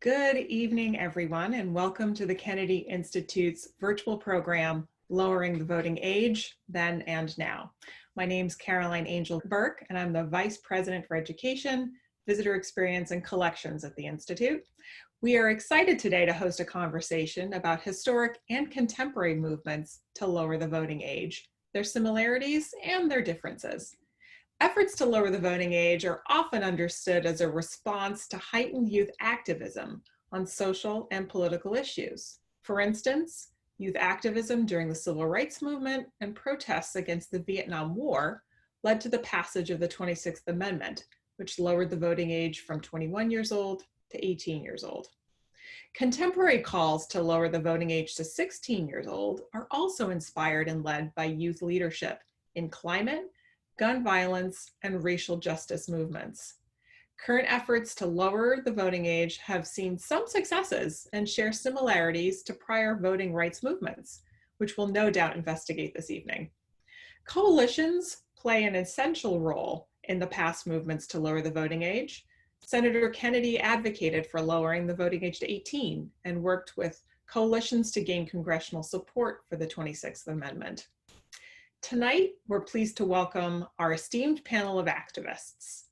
Good evening, everyone, and welcome to the Kennedy Institute's virtual program, Lowering the Voting Age, Then and Now. My name's Caroline Angel Burke, and I'm the Vice President for Education, Visitor Experience, and Collections at the Institute. We are excited today to host a conversation about historic and contemporary movements to lower the voting age, their similarities and their differences. Efforts to lower the voting age are often understood as a response to heightened youth activism on social and political issues. For instance, youth activism during the Civil Rights Movement and protests against the Vietnam War led to the passage of the 26th Amendment, which lowered the voting age from 21 years old to 18 years old. Contemporary calls to lower the voting age to 16 years old are also inspired and led by youth leadership in climate, gun violence, and racial justice movements. Current efforts to lower the voting age have seen some successes and share similarities to prior voting rights movements, which we'll no doubt investigate this evening. Coalitions play an essential role in the past movements to lower the voting age. Senator Kennedy advocated for lowering the voting age to 18 and worked with coalitions to gain congressional support for the 26th Amendment. Tonight, we're pleased to welcome our esteemed panel of activists.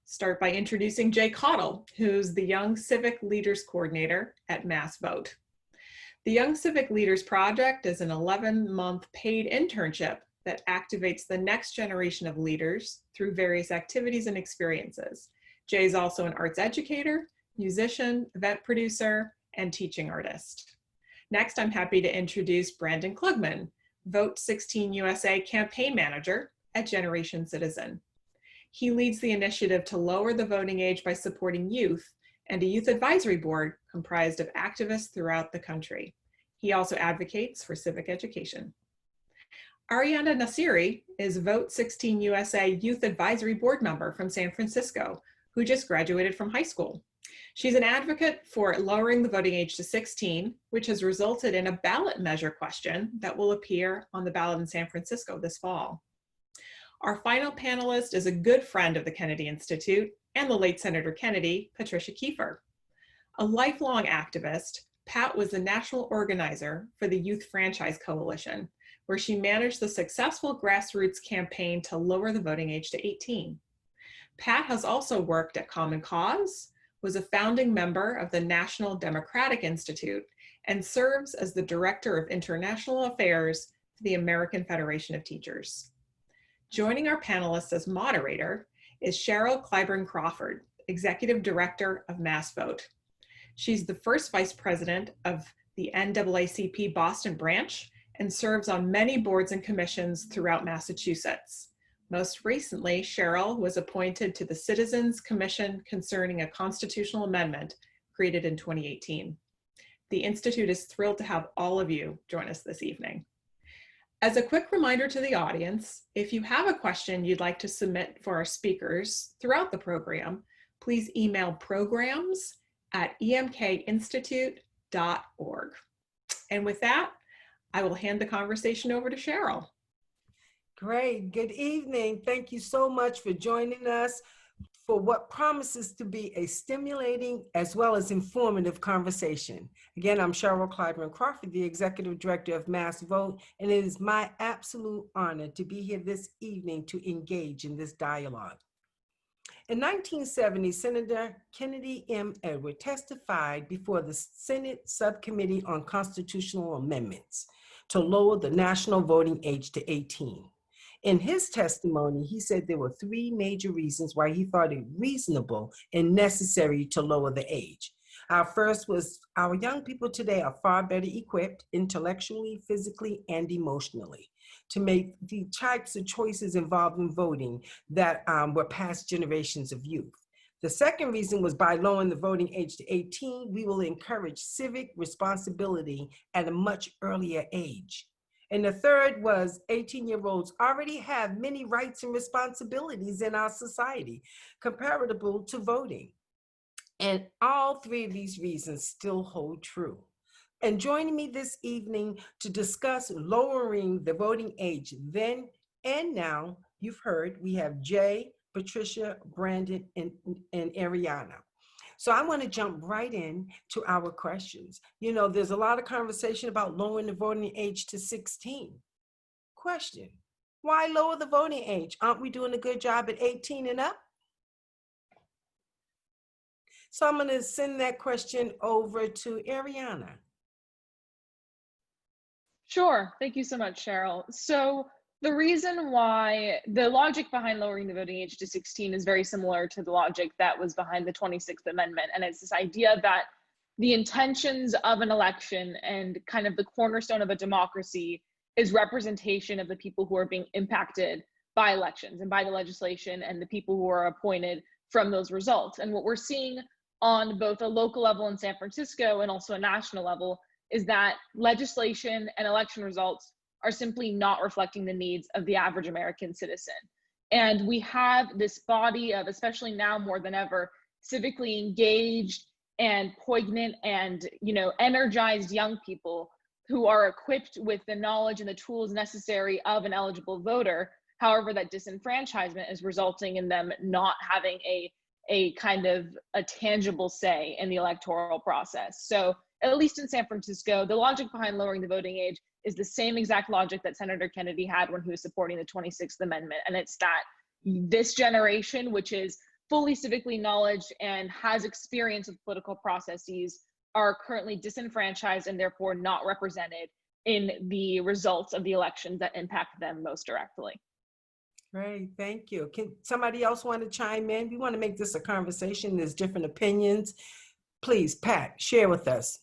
Start by introducing Jay Caudill, who's the Young Civic Leaders Coordinator at Mass Vote. The Young Civic Leaders Project is an 11-month paid internship that activates the next generation of leaders through various activities and experiences. Jay is also an arts educator, musician, event producer, and teaching artist. Next, I'm happy to introduce Brandon Klugman, Vote 16 USA campaign manager at Generation Citizen. He leads the initiative to lower the voting age by supporting youth and a youth advisory board comprised of activists throughout the country. He also advocates for civic education. Ariana Nasiri is Vote 16 USA Youth Advisory Board member from San Francisco, who just graduated from high school. She's an advocate for lowering the voting age to 16, which has resulted in a ballot measure question that will appear on the ballot in San Francisco this fall. Our final panelist is a good friend of the Kennedy Institute and the late Senator Kennedy, Patricia Kiefer. A lifelong activist, Pat was the national organizer for the Youth Franchise Coalition, where she managed the successful grassroots campaign to lower the voting age to 18. Pat has also worked at Common Cause, was a founding member of the National Democratic Institute, and serves as the Director of International Affairs for the American Federation of Teachers. Joining our panelists as moderator is Cheryl Clyburn Crawford, Executive Director of Mass Vote. She's the first Vice President of the NAACP Boston branch and serves on many boards and commissions throughout Massachusetts. Most recently, Cheryl was appointed to the Citizens Commission concerning a constitutional amendment created in 2018. The Institute is thrilled to have all of you join us this evening. As a quick reminder to the audience, if you have a question you'd like to submit for our speakers throughout the program, please email programs@emkinstitute.org. And with that, I will hand the conversation over to Cheryl. Great. Good evening. Thank you so much for joining us for what promises to be a stimulating as well as informative conversation. Again, I'm Cheryl Clyden Crawford, the Executive Director of Mass Vote, and it is my absolute honor to be here this evening to engage in this dialogue. In 1970, Senator Kennedy M. Edward testified before the Senate Subcommittee on Constitutional Amendments to lower the national voting age to 18. In his testimony, he said there were three major reasons why he thought it reasonable and necessary to lower the age. Our first was our young people today are far better equipped intellectually, physically, and emotionally to make the types of choices involved in voting that were past generations of youth. The second reason was by lowering the voting age to 18, we will encourage civic responsibility at a much earlier age. And the third was 18-year-olds already have many rights and responsibilities in our society comparable to voting. And all three of these reasons still hold true. And joining me this evening to discuss lowering the voting age then and now, you've heard, we have Jay, Patricia, Brandon, and Ariana. So I want to jump right in to our questions. You know, there's a lot of conversation about lowering the voting age to 16. Question, why lower the voting age? Aren't we doing a good job at 18 and up? So I'm going to send that question over to Ariana. Sure. Thank you so much, Cheryl. So the reason why the logic behind lowering the voting age to 16 is very similar to the logic that was behind the 26th Amendment. And it's this idea that the intentions of an election and kind of the cornerstone of a democracy is representation of the people who are being impacted by elections and by the legislation and the people who are appointed from those results. And what we're seeing on both a local level in San Francisco and also a national level is that legislation and election results are simply not reflecting the needs of the average American citizen. And we have this body of, especially now more than ever, civically engaged and poignant and, energized young people who are equipped with the knowledge and the tools necessary of an eligible voter. However, that disenfranchisement is resulting in them not having a kind of a tangible say in the electoral process. So at least in San Francisco, the logic behind lowering the voting age is the same exact logic that Senator Kennedy had when he was supporting the 26th Amendment. And it's that this generation, which is fully civically knowledged and has experience with political processes, are currently disenfranchised and therefore not represented in the results of the elections that impact them most directly. Great, thank you. Can somebody else want to chime in? We want to make this a conversation. There's different opinions. Please, Pat, share with us.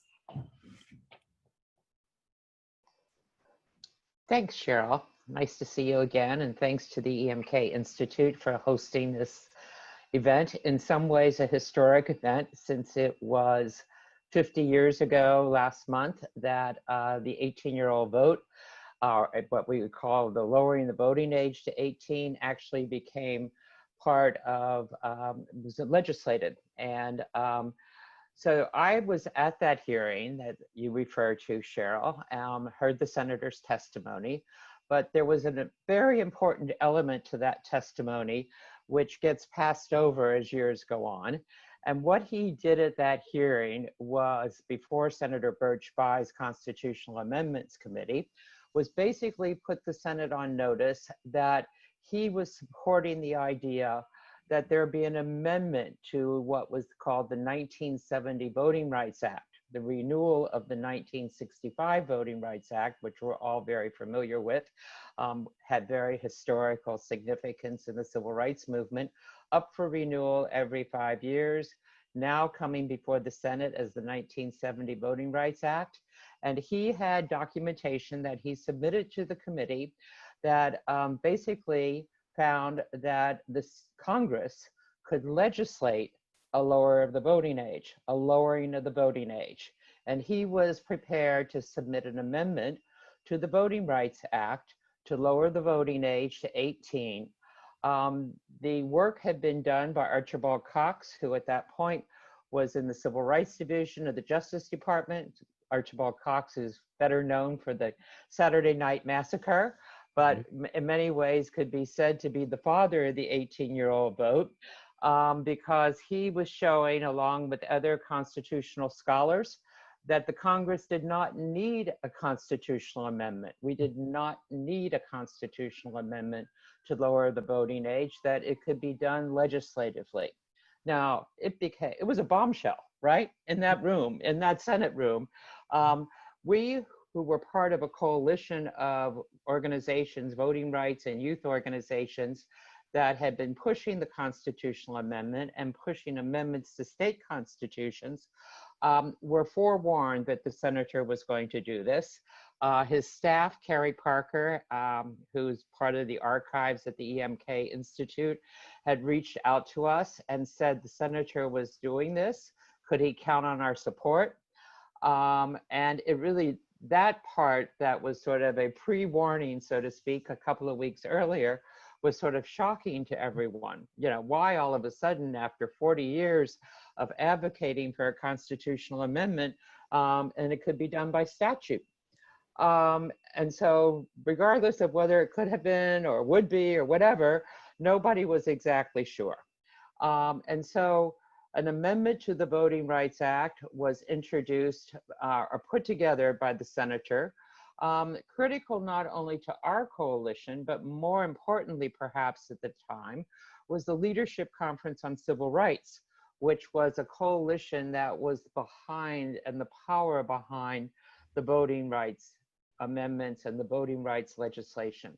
Thanks, Cheryl. Nice to see you again, and thanks to the EMK Institute for hosting this event. In some ways, a historic event, since it was 50 years ago last month that the 18-year-old vote, what we would call the lowering the voting age to 18, actually became part of, was legislated. And so I was at that hearing that you referred to, Cheryl, heard the senator's testimony, but there was a very important element to that testimony which gets passed over as years go on. And what he did at that hearing was, before Senator Birch Bayh's Constitutional Amendments Committee, was basically put the Senate on notice that he was supporting the idea that there be an amendment to what was called the 1970 Voting Rights Act, the renewal of the 1965 Voting Rights Act, which we're all very familiar with, had very historical significance in the civil rights movement, up for renewal every 5 years, now coming before the Senate as the 1970 Voting Rights Act. And he had documentation that he submitted to the committee that basically found that this Congress could legislate a lower of the voting age, a lowering of the voting age. And he was prepared to submit an amendment to the Voting Rights Act to lower the voting age to 18. The work had been done by Archibald Cox, who at that point was in the Civil Rights Division of the Justice Department. Archibald Cox is better known for the Saturday Night Massacre, but in many ways could be said to be the father of the 18-year-old vote, because he was showing, along with other constitutional scholars, that the Congress did not need a constitutional amendment. We did not need a constitutional amendment to lower the voting age, that it could be done legislatively. Now, it was a bombshell, right? In that room, in that Senate room. We, who were part of a coalition of organizations, voting rights and youth organizations, that had been pushing the constitutional amendment and pushing amendments to state constitutions, were forewarned that the senator was going to do this. His staff, Carrie Parker, who's part of the archives at the EMK Institute, had reached out to us and said the senator was doing this. Could he count on our support? And it really, that part that was sort of a pre-warning, so to speak, a couple of weeks earlier, was sort of shocking to everyone. You know, why all of a sudden, after 40 years of advocating for a constitutional amendment, and it could be done by statute. And so regardless of whether it could have been or would be or whatever, nobody was exactly sure. And so an amendment to the Voting Rights Act was introduced or put together by the senator, critical not only to our coalition, but more importantly, perhaps at the time, was the Leadership Conference on Civil Rights, which was a coalition that was behind and the power behind the voting rights amendments and the voting rights legislation.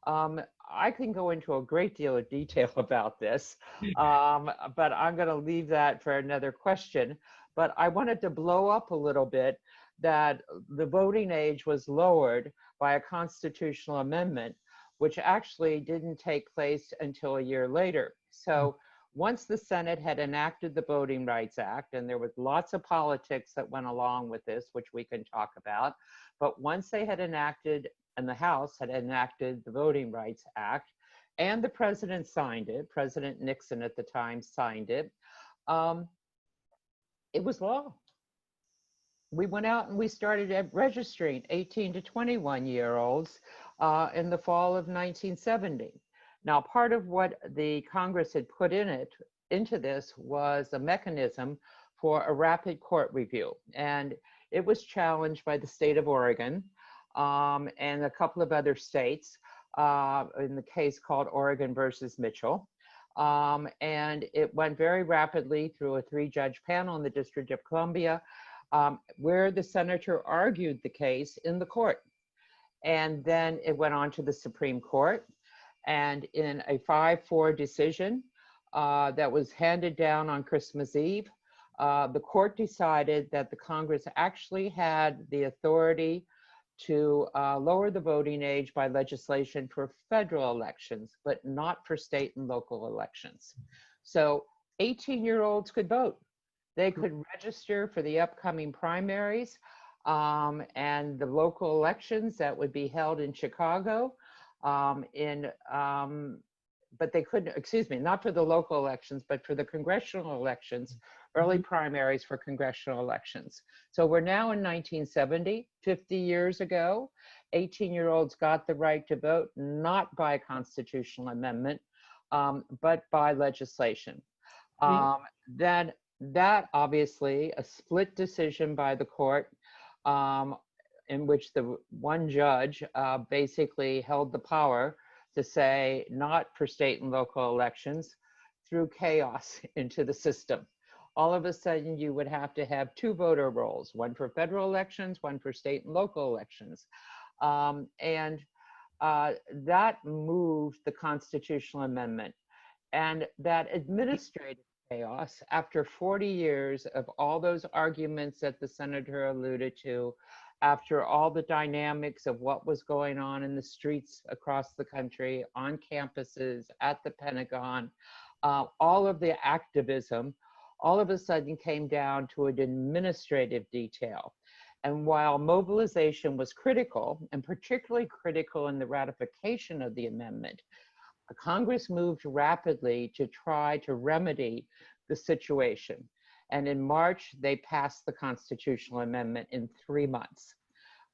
I can go into a great deal of detail about this, but I'm going to leave that for another question. But I wanted to blow up a little bit that the voting age was lowered by a constitutional amendment, which actually didn't take place until a year later. So once the Senate had enacted the Voting Rights Act, and there was lots of politics that went along with this, which we can talk about, but once they had enacted, and the House had enacted the Voting Rights Act, and the president signed it, President Nixon at the time signed it, it was law. We went out and we started registering 18 to 21-year-olds in the fall of 1970. Now, part of what the Congress had put into this was a mechanism for a rapid court review. And it was challenged by the state of Oregon and a couple of other states in the case called Oregon versus Mitchell. And it went very rapidly through a 3-judge panel in the District of Columbia, where the senator argued the case in the court. And then it went on to the Supreme Court. And in a 5-4 decision that was handed down on Christmas Eve, the court decided that the Congress actually had the authority to lower the voting age by legislation for federal elections, but not for state and local elections. So 18-year-olds could vote. They could register for the upcoming primaries and the local elections that would be held in Chicago. But they couldn't, excuse me, not for the local elections, but for the congressional elections, early primaries for congressional elections. So we're now in 1970, 50 years ago. 18-year-olds got the right to vote, not by constitutional amendment, but by legislation. Then that obviously a split decision by the court in which the one judge basically held the power to say not for state and local elections, threw chaos into the system. All of a sudden you would have to have 2 voter rolls, one for federal elections, one for state and local elections. That moved the constitutional amendment. And that administrative chaos, after 40 years of all those arguments that the senator alluded to, after all the dynamics of what was going on in the streets across the country, on campuses, at the Pentagon, all of the activism, all of a sudden came down to an administrative detail. And while mobilization was critical, and particularly critical in the ratification of the amendment, Congress moved rapidly to try to remedy the situation. And in March, they passed the constitutional amendment in 3 months.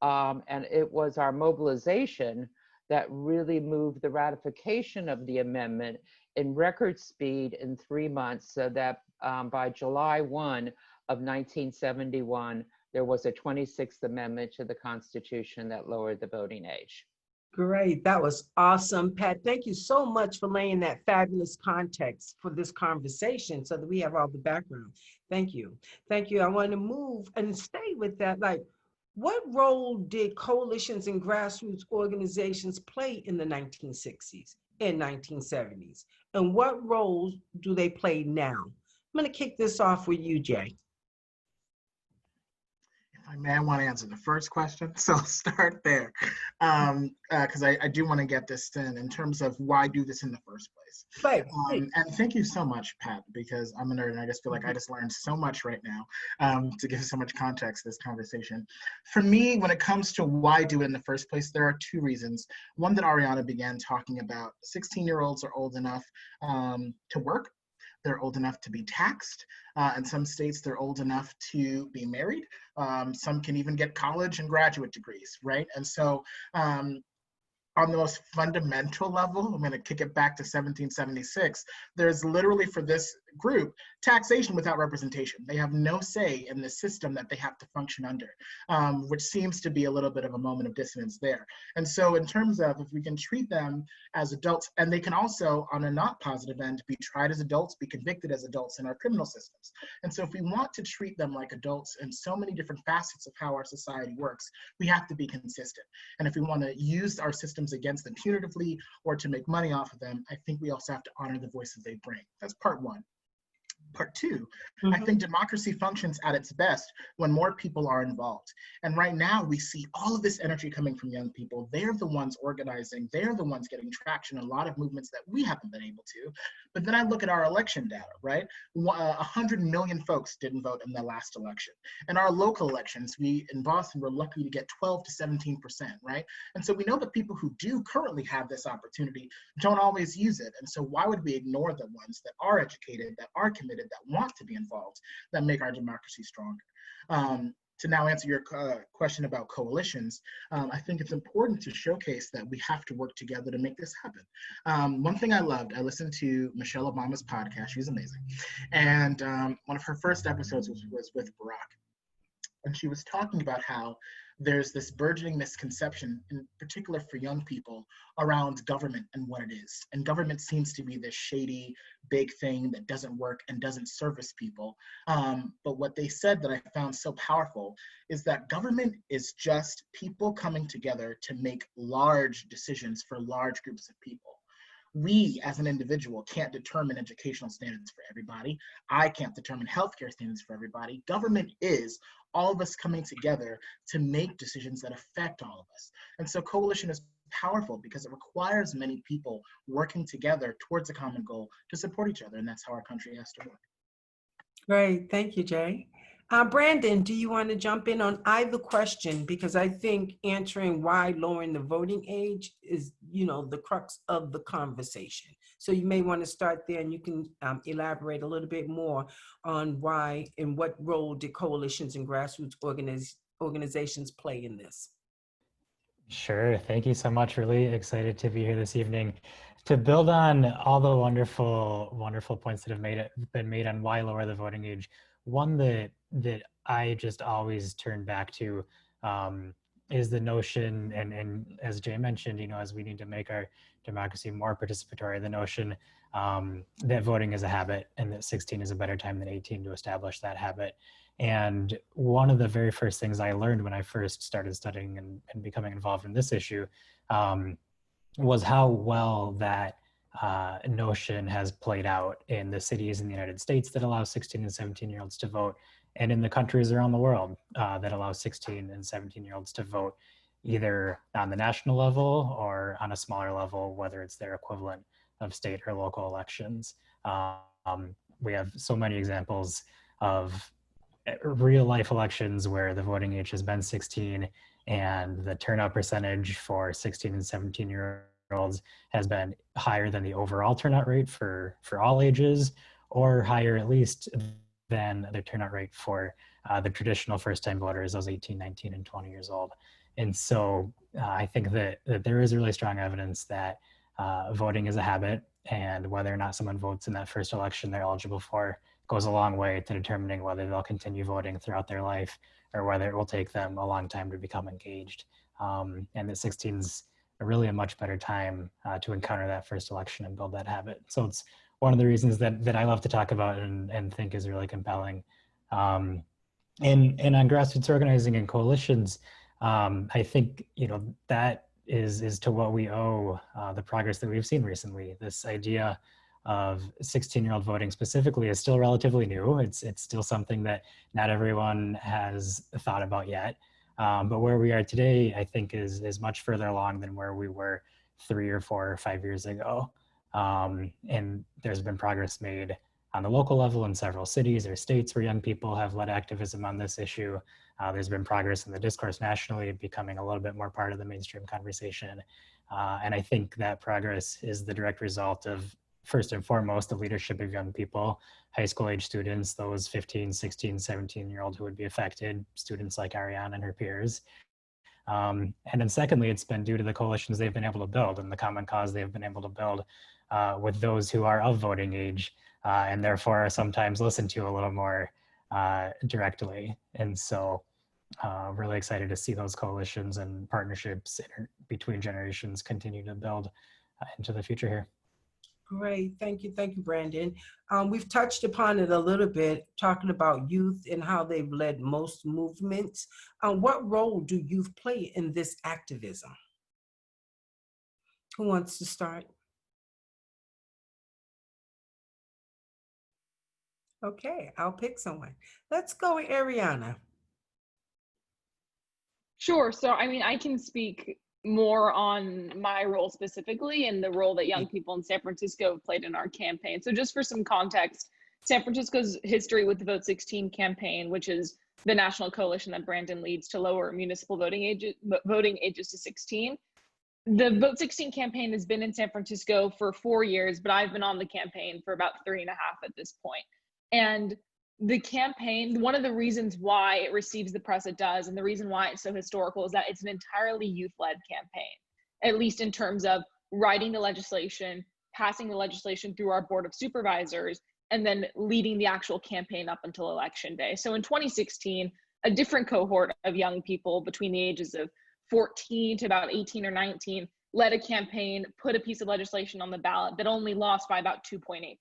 And it was our mobilization that really moved the ratification of the amendment in record speed in 3 months, so that by July 1 of 1971, there was a 26th Amendment to the Constitution that lowered the voting age. Great, that was awesome, Pat. Thank you so much for laying that fabulous context for this conversation so that we have all the background. Thank you. Thank you. I want to move and stay with that. Like, what role did coalitions and grassroots organizations play in the 1960s and 1970s? And what roles do they play now? I'm going to kick this off with you, Jay. I may want to answer the first question, so I'll start there, because I do want to get this in terms of why do this in the first place. Right. And thank you so much, Pat, because I'm a nerd and I just feel like I just learned so much right now to give so much context to this conversation. For me, when it comes to why do it in the first place, there are 2 reasons. One that Ariana began talking about: 16-year-olds are old enough to work. They're old enough to be taxed. In some states, they're old enough to be married. Some can even get college and graduate degrees, right? And so on the most fundamental level, I'm going to kick it back to 1776, there's literally, for this group, taxation without representation. They have no say in the system that they have to function under, which seems to be a little bit of a moment of dissonance there. And so in terms of if we can treat them as adults, and they can also, on a not positive end, be tried as adults, be convicted as adults in our criminal systems. And so if we want to treat them like adults in so many different facets of how our society works, we have to be consistent. And if we want to use our systems against them punitively or to make money off of them, I think we also have to honor the voices they bring. That's part one. Part two, I think democracy functions at its best when more people are involved. And right now we see all of this energy coming from young people. They're the ones organizing. They're the ones getting traction in a lot of movements that we haven't been able to. But then I look at our election data, right? 100 million folks didn't vote in the last election. And our local elections, we in Boston were lucky to get 12 to 17%, right? And so we know that people who do currently have this opportunity don't always use it. And so why would we ignore the ones that are educated, that are committed, that want to be involved, that make our democracy stronger? To now answer your question about coalitions, I think it's important to showcase that we have to work together to make this happen. One thing I loved, I listened to Michelle Obama's podcast. She's amazing. And one of her first episodes was with Barack. And she was talking about how there's this burgeoning misconception, in particular for young people, around government and what it is. And government seems to be this shady, big thing that doesn't work and doesn't service people. But what they said that I found so powerful is that government is just people coming together to make large decisions for large groups of people. We, as an individual, can't determine educational standards for everybody. I can't determine healthcare standards for everybody. Government is all of us coming together to make decisions that affect all of us. And so coalition is powerful because it requires many people working together towards a common goal to support each other. And that's how our country has to work. Great, thank you, Jay. Brandon, do you want to jump in on either question? Because I think answering why lowering the voting age is, the crux of the conversation. So you may want to start there and you can elaborate a little bit more on why and what role did coalitions and grassroots organizations play in this? Sure. Thank you so much. Really excited to be here this evening. To build on all the wonderful points that have been made on why lower the voting age, one that I just always turn back to is the notion, and as Jay mentioned, as we need to make our democracy more participatory, the notion that voting is a habit and that 16 is a better time than 18 to establish that habit. And one of the very first things I learned when I first started studying and becoming involved in this issue was how well that notion has played out in the cities in the United States that allow 16 and 17-year-olds to vote, and in the countries around the world that allow 16 and 17-year-olds to vote, either on the national level or on a smaller level, whether it's their equivalent of state or local elections. We have so many examples of real life elections where the voting age has been 16 and the turnout percentage for 16 and 17-year-olds has been higher than the overall turnout rate for all ages, or higher at least than the turnout rate for the traditional first-time voters, those 18, 19, and 20 years old. And so I think that there is really strong evidence that voting is a habit, and whether or not someone votes in that first election they're eligible for goes a long way to determining whether they'll continue voting throughout their life or whether it will take them a long time to become engaged. And that 16 is really a much better time to encounter that first election and build that habit. So it's one of the reasons that I love to talk about and think is really compelling. And on grassroots organizing and coalitions, I think that is to what we owe the progress that we've seen recently. This idea of 16-year-old voting specifically is still relatively new. It's still something that not everyone has thought about yet. But where we are today, I think is much further along than where we were 3 or 4 or 5 years ago. And there's been progress made on the local level in several cities or states where young people have led activism on this issue. There's been progress in the discourse nationally, becoming a little bit more part of the mainstream conversation. And I think that progress is the direct result of, first and foremost, the leadership of young people, high school age students, those 15, 16, 17-year-old who would be affected, students like Ariane and her peers. And then secondly, it's been due to the coalitions they've been able to build and the common cause they've been able to build with those who are of voting age and therefore are sometimes listened to a little more directly. And so really excited to see those coalitions and partnerships between generations continue to build into the future here. Great, thank you, Brandon. We've touched upon it a little bit, talking about youth and how they've led most movements. What role do youth play in this activism? Who wants to start? Okay, I'll pick someone. Let's go with Ariana. Sure. So, I mean, I can speak more on my role specifically and the role that young people in San Francisco have played in our campaign. So just for some context, San Francisco's history with the Vote 16 campaign, which is the national coalition that Brandon leads to lower municipal voting ages to 16. The Vote 16 campaign has been in San Francisco for 4 years, but I've been on the campaign for about 3.5 at this point. And the campaign, one of the reasons why it receives the press it does, and the reason why it's so historical, is that it's an entirely youth-led campaign, at least in terms of writing the legislation, passing the legislation through our board of supervisors, and then leading the actual campaign up until election day. So in 2016, a different cohort of young people between the ages of 14 to about 18 or 19 led a campaign, put a piece of legislation on the ballot that only lost by about 2.8%.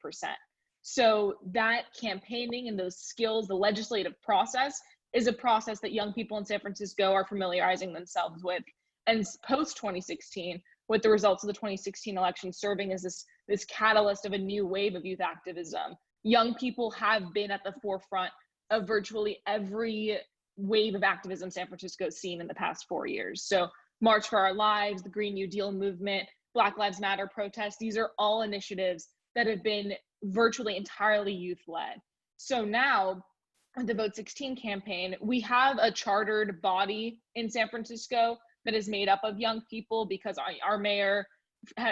So that campaigning and those skills, the legislative process, is a process that young people in San Francisco are familiarizing themselves with. And post 2016, with the results of the 2016 election serving as this catalyst of a new wave of youth activism, young people have been at the forefront of virtually every wave of activism San Francisco has seen in the past 4 years. So March for Our Lives, the Green New Deal movement, Black Lives Matter protests, these are all initiatives that have been virtually entirely youth-led. So now, with the Vote 16 campaign, we have a chartered body in San Francisco that is made up of young people because our mayor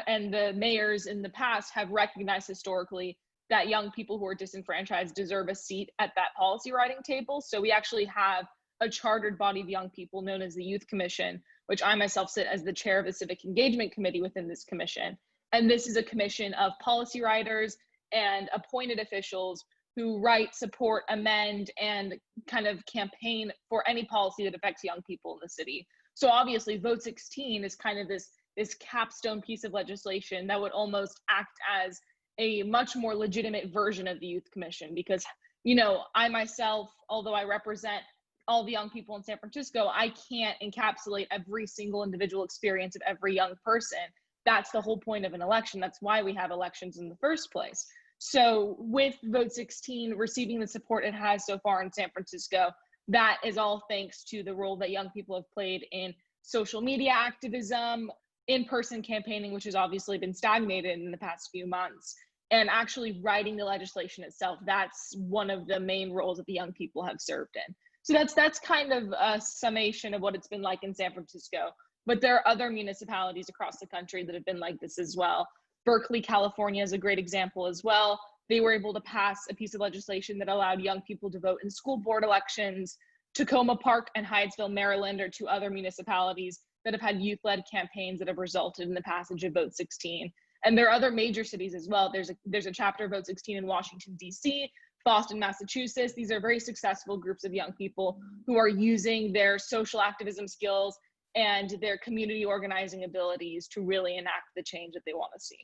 and the mayors in the past have recognized historically that young people who are disenfranchised deserve a seat at that policy writing table. So we actually have a chartered body of young people known as the Youth Commission, which I myself sit as the chair of the Civic Engagement Committee within this commission. And this is a commission of policy writers and appointed officials who write, support, amend, and kind of campaign for any policy that affects young people in the city. So obviously Vote 16 is kind of this capstone piece of legislation that would almost act as a much more legitimate version of the Youth Commission, because, you know, I myself, although I represent all the young people in San Francisco, I can't encapsulate every single individual experience of every young person. That's the whole point of an election. That's why we have elections in the first place. So with Vote 16 receiving the support it has so far in San Francisco, that is all thanks to the role that young people have played in social media activism, in-person campaigning, which has obviously been stagnated in the past few months, and actually writing the legislation itself. That's one of the main roles that the young people have served in. So that's kind of a summation of what it's been like in San Francisco. But there are other municipalities across the country that have been like this as well. Berkeley, California is a great example as well. They were able to pass a piece of legislation that allowed young people to vote in school board elections. Tacoma Park and Hyattsville, Maryland are two other municipalities that have had youth-led campaigns that have resulted in the passage of Vote 16. And there are other major cities as well. There's a chapter of Vote 16 in Washington, D.C., Boston, Massachusetts. These are very successful groups of young people who are using their social activism skills and their community organizing abilities to really enact the change that they want to see.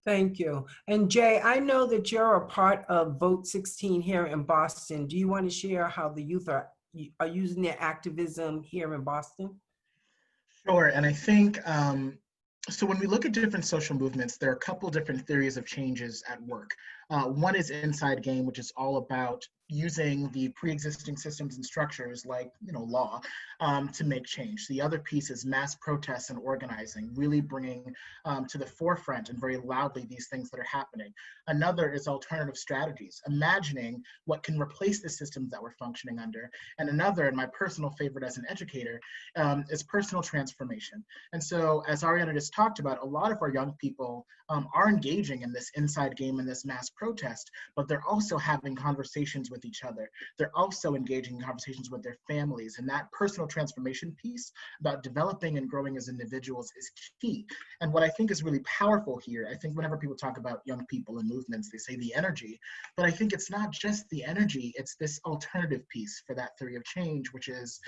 Thank you. And Jay, I know that you're a part of Vote 16 here in Boston. Do you want to share how the youth are using their activism here in Boston? Sure, and I think, so when we look at different social movements, there are a couple different theories of changes at work. One is inside game, which is all about using the pre-existing systems and structures like, law to make change. The other piece is mass protests and organizing, really bringing to the forefront and very loudly these things that are happening. Another is alternative strategies, imagining what can replace the systems that we're functioning under. And another, and my personal favorite as an educator, is personal transformation. And so as Ariana just talked about, a lot of our young people are engaging in this inside game and this mass protest, but they're also having conversations with each other. They're also engaging in conversations with their families. And that personal transformation piece about developing and growing as individuals is key. And what I think is really powerful here, I think whenever people talk about young people and movements, they say the energy, but I think it's not just the energy, it's this alternative piece for that theory of change, which is,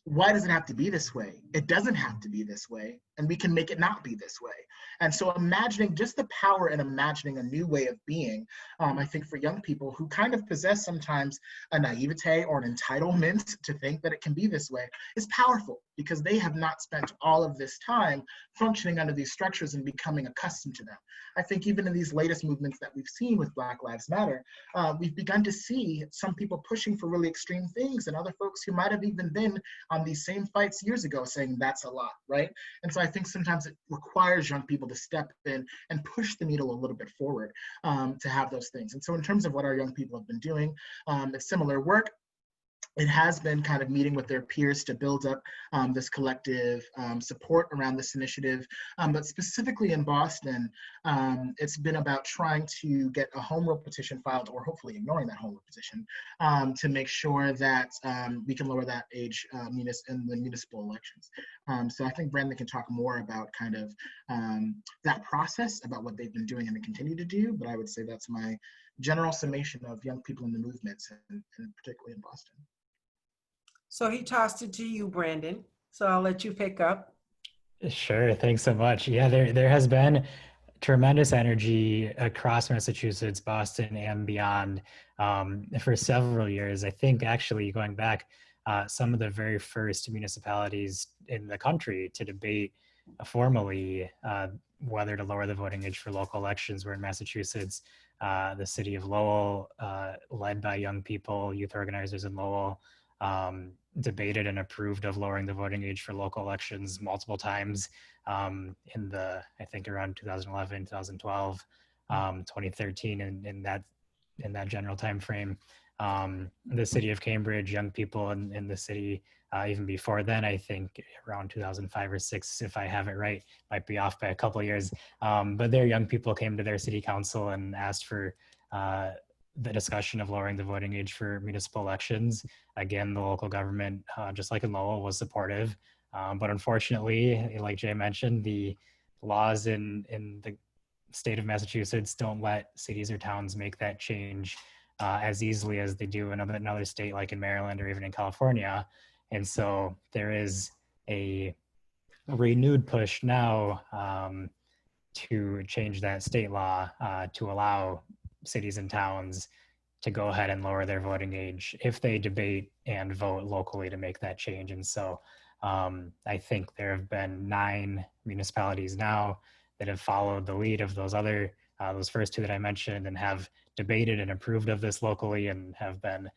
why does it have to be this way? It doesn't have to be this way, and we can make it not be this way. And so imagining just the power in imagining a new way of being, I think for young people who kind of possess sometimes a naivete or an entitlement to think that it can be this way, is powerful because they have not spent all of this time functioning under these structures and becoming accustomed to them. I think even in these latest movements that we've seen with Black Lives Matter, we've begun to see some people pushing for really extreme things and other folks who might have even been on these same fights years ago saying that's a lot, right? And so I think sometimes it requires young people to step in and push the needle a little bit forward to have those things. And so in terms of what our young people have been doing, it's similar work. It has been kind of meeting with their peers to build up this collective support around this initiative. But specifically in Boston, it's been about trying to get a home rule petition filed, or hopefully ignoring that home rule petition, to make sure that we can lower that age in the municipal elections. So I think Brandon can talk more about kind of that process, about what they've been doing and they continue to do. But I would say that's my general summation of young people in the movements, and particularly in Boston. So he tossed it to you, Brandon. So I'll let you pick up. Sure, thanks so much. Yeah, there has been tremendous energy across Massachusetts, Boston, and beyond for several years. I think actually going back, some of the very first municipalities in the country to debate formally whether to lower the voting age for local elections were in Massachusetts. The city of Lowell, led by young people, youth organizers in Lowell, debated and approved of lowering the voting age for local elections multiple times in the, I think around 2011, 2012, 2013, and in that general time frame. The city of Cambridge, young people in the city, even before then, I think around 2005 or 6, if I have it right, might be off by a couple of years. But their young people came to their city council and asked for the discussion of lowering the voting age for municipal elections. Again, the local government, just like in Lowell, was supportive. But unfortunately, like Jay mentioned, the laws in the state of Massachusetts don't let cities or towns make that change as easily as they do in another state, like in Maryland or even in California. And so there is a renewed push now to change that state law to allow cities and towns to go ahead and lower their voting age if they debate and vote locally to make that change. And so I think there have been 9 municipalities now that have followed the lead of those first 2 that I mentioned, and have debated and approved of this locally, and have been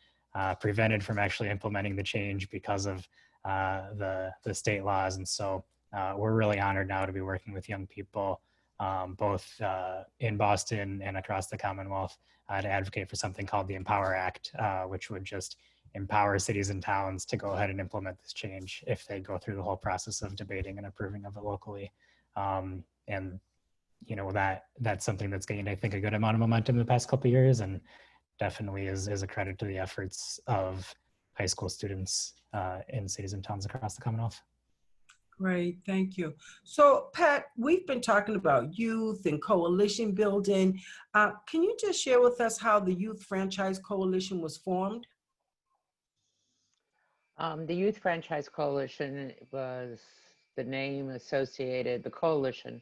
prevented from actually implementing the change because of the state laws. And so we're really honored now to be working with young people, both in Boston and across the Commonwealth, to advocate for something called the Empower Act, which would just empower cities and towns to go ahead and implement this change if they go through the whole process of debating and approving of it locally. And you know, that's something that's gained, I think, a good amount of momentum in the past couple of years, and definitely is a credit to the efforts of high school students in cities and towns across the Commonwealth. Great, thank you. So Pat, we've been talking about youth and coalition building. Can you just share with us how the Youth Franchise Coalition was formed? The Youth Franchise Coalition was the name associated, the coalition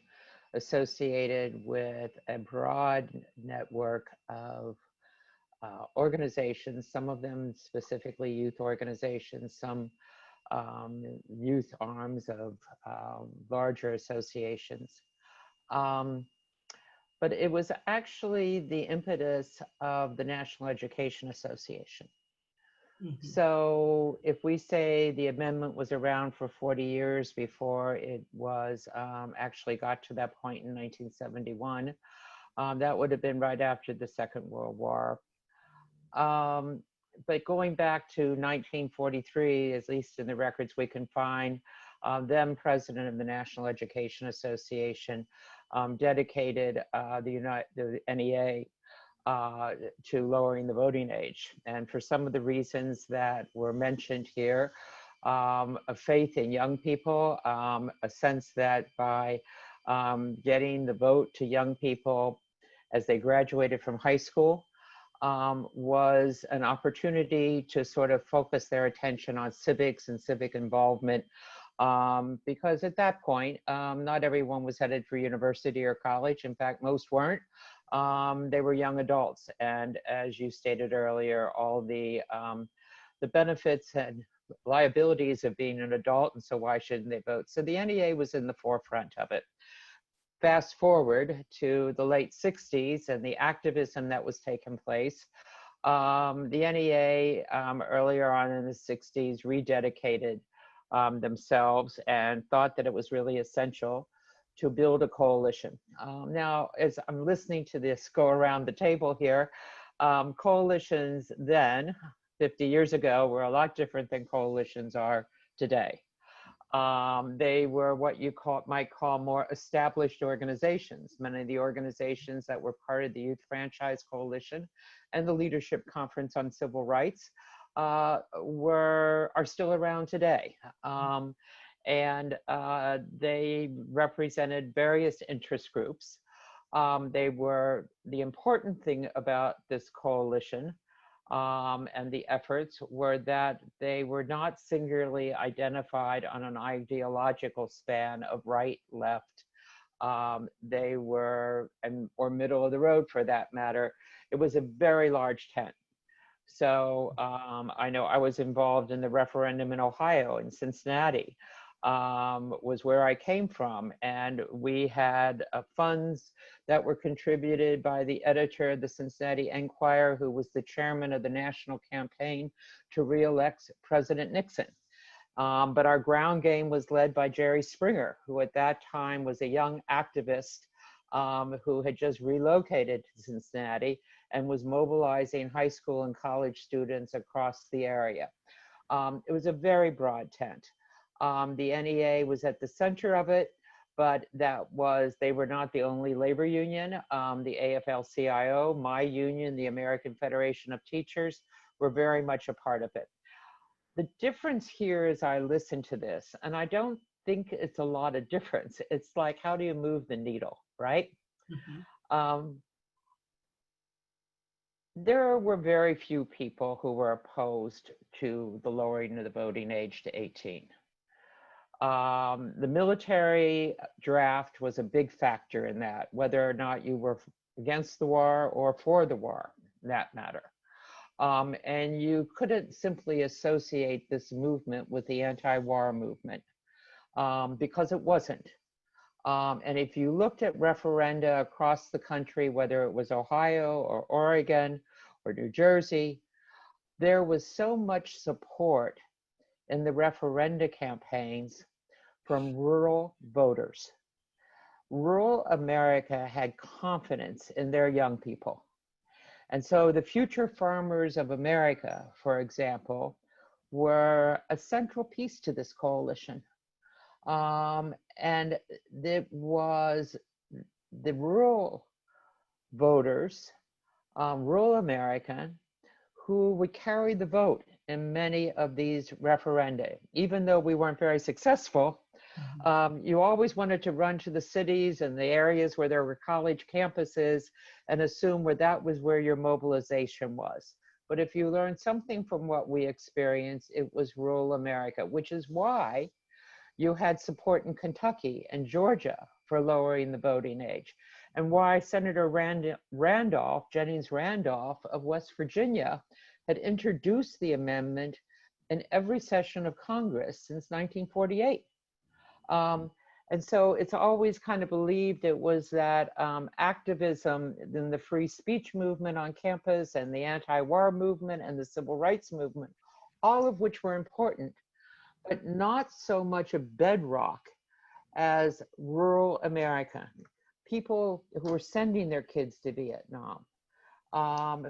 associated with a broad network of organizations, some of them specifically youth organizations, some youth arms of larger associations. But it was actually the impetus of the National Education Association. Mm-hmm. So if we say the amendment was around for 40 years before it was actually got to that point in 1971, that would have been right after the Second World War. But going back to 1943, at least in the records we can find, then president of the National Education Association dedicated the NEA to lowering the voting age. And for some of the reasons that were mentioned here, a faith in young people, a sense that by getting the vote to young people as they graduated from high school was an opportunity to sort of focus their attention on civics and civic involvement. Because at that point, not everyone was headed for university or college. In fact, most weren't. They were young adults. And as you stated earlier, all the benefits and liabilities of being an adult, and so why shouldn't they vote? So the NEA was in the forefront of it. Fast forward to the late 60s and the activism that was taking place. The NEA earlier on in the 60s rededicated themselves and thought that it was really essential to build a coalition. Now, as I'm listening to this go around the table here, coalitions then, 50 years ago, were a lot different than coalitions are today. They were what you might call more established organizations. Many of the organizations that were part of the Youth Franchise Coalition and the Leadership Conference on Civil Rights are still around today. And they represented various interest groups. The important thing about this coalition and the efforts were that they were not singularly identified on an ideological span of right, left. They were, or middle of the road for that matter. It was a very large tent. So I know I was involved in the referendum in Ohio, in Cincinnati, was where I came from. And we had funds that were contributed by the editor of the Cincinnati Enquirer, who was the chairman of the national campaign to re-elect President Nixon. But our ground game was led by Jerry Springer, who at that time was a young activist who had just relocated to Cincinnati and was mobilizing high school and college students across the area. It was a very broad tent. The NEA was at the center of it, but they were not the only labor union. The AFL-CIO, my union, the American Federation of Teachers, were very much a part of it. The difference here as I listen to this, and I don't think it's a lot of difference, it's like, how do you move the needle, right? Mm-hmm. There were very few people who were opposed to the lowering of the voting age to 18. The military draft was a big factor in that, whether or not you were against the war or for the war, that matter. And you couldn't simply associate this movement with the anti-war movement because it wasn't. And if you looked at referenda across the country, whether it was Ohio or Oregon or New Jersey, there was so much support in the referenda campaigns from rural voters. Rural America had confidence in their young people. And so the future farmers of America, for example, were a central piece to this coalition. And it was the rural voters, rural American, who would carry the vote in many of these referenda. Even though we weren't very successful, you always wanted to run to the cities and the areas where there were college campuses and assume that was where your mobilization was. But if you learned something from what we experienced, it was rural America, which is why you had support in Kentucky and Georgia for lowering the voting age, and why Senator Jennings Randolph of West Virginia had introduced the amendment in every session of Congress since 1948. And so it's always kind of believed it was that activism in the free speech movement on campus and the anti-war movement and the civil rights movement, all of which were important, but not so much a bedrock as rural America. People who were sending their kids to Vietnam,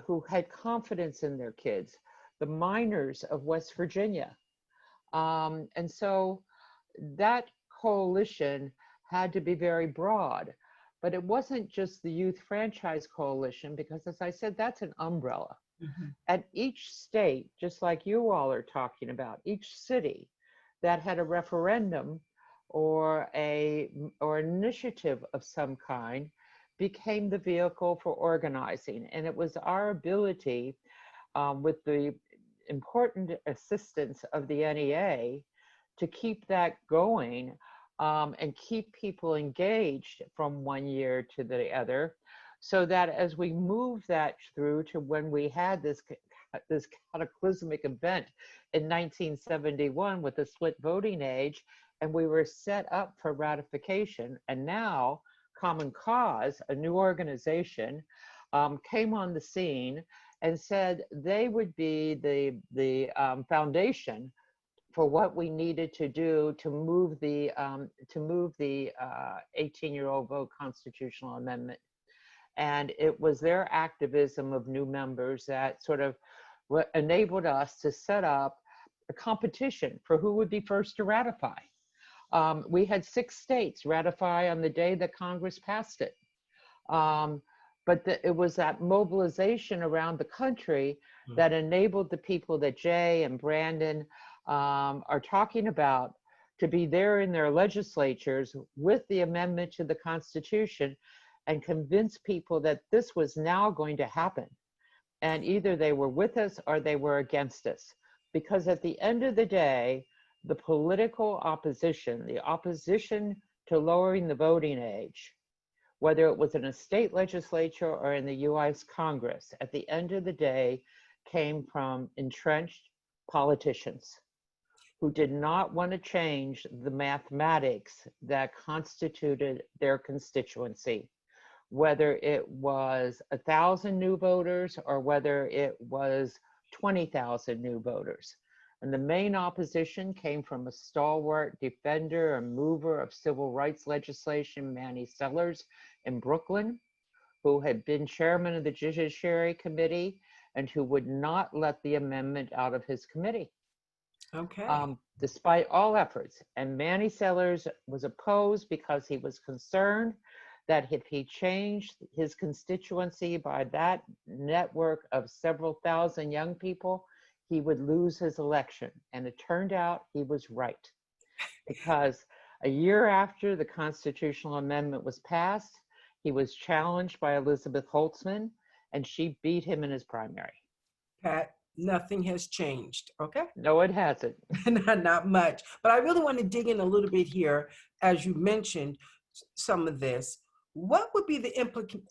who had confidence in their kids, the miners of West Virginia. And so that coalition had to be very broad. But it wasn't just the Youth Franchise Coalition, because as I said, that's an umbrella. At each state, just like you all are talking about, each city that had a referendum or an initiative of some kind became the vehicle for organizing. And it was our ability, with the important assistance of the NEA, to keep that going and keep people engaged from one year to the other, so that as we move that through to when we had this cataclysmic event in 1971 with the split voting age, and we were set up for ratification, and now Common Cause, a new organization, came on the scene and said they would be the foundation for what we needed to do to move the 18-year-old vote constitutional amendment. And it was their activism of new members that sort of enabled us to set up a competition for who would be first to ratify. We had 6 states ratify on the day that Congress passed it. But it was that mobilization around the country that enabled the people that Jay and Brandon are talking about to be there in their legislatures with the amendment to the Constitution and convince people that this was now going to happen. And either they were with us or they were against us. Because at the end of the day, the political opposition, the opposition to lowering the voting age, whether it was in a state legislature or in the US Congress, at the end of the day, came from entrenched politicians who did not want to change the mathematics that constituted their constituency, whether it was 1,000 new voters or whether it was 20,000 new voters. And the main opposition came from a stalwart defender and mover of civil rights legislation, Manny Sellers in Brooklyn, who had been chairman of the Judiciary Committee and who would not let the amendment out of his committee. Okay. Despite all efforts. And Manny Sellers was opposed because he was concerned that if he changed his constituency by that network of several thousand young people, he would lose his election. And it turned out he was right. Because a year after the constitutional amendment was passed, he was challenged by Elizabeth Holtzman, and she beat him in his primary. Pat, nothing has changed, okay? No, it hasn't. Not much. But I really want to dig in a little bit here, as you mentioned some of this. What would be the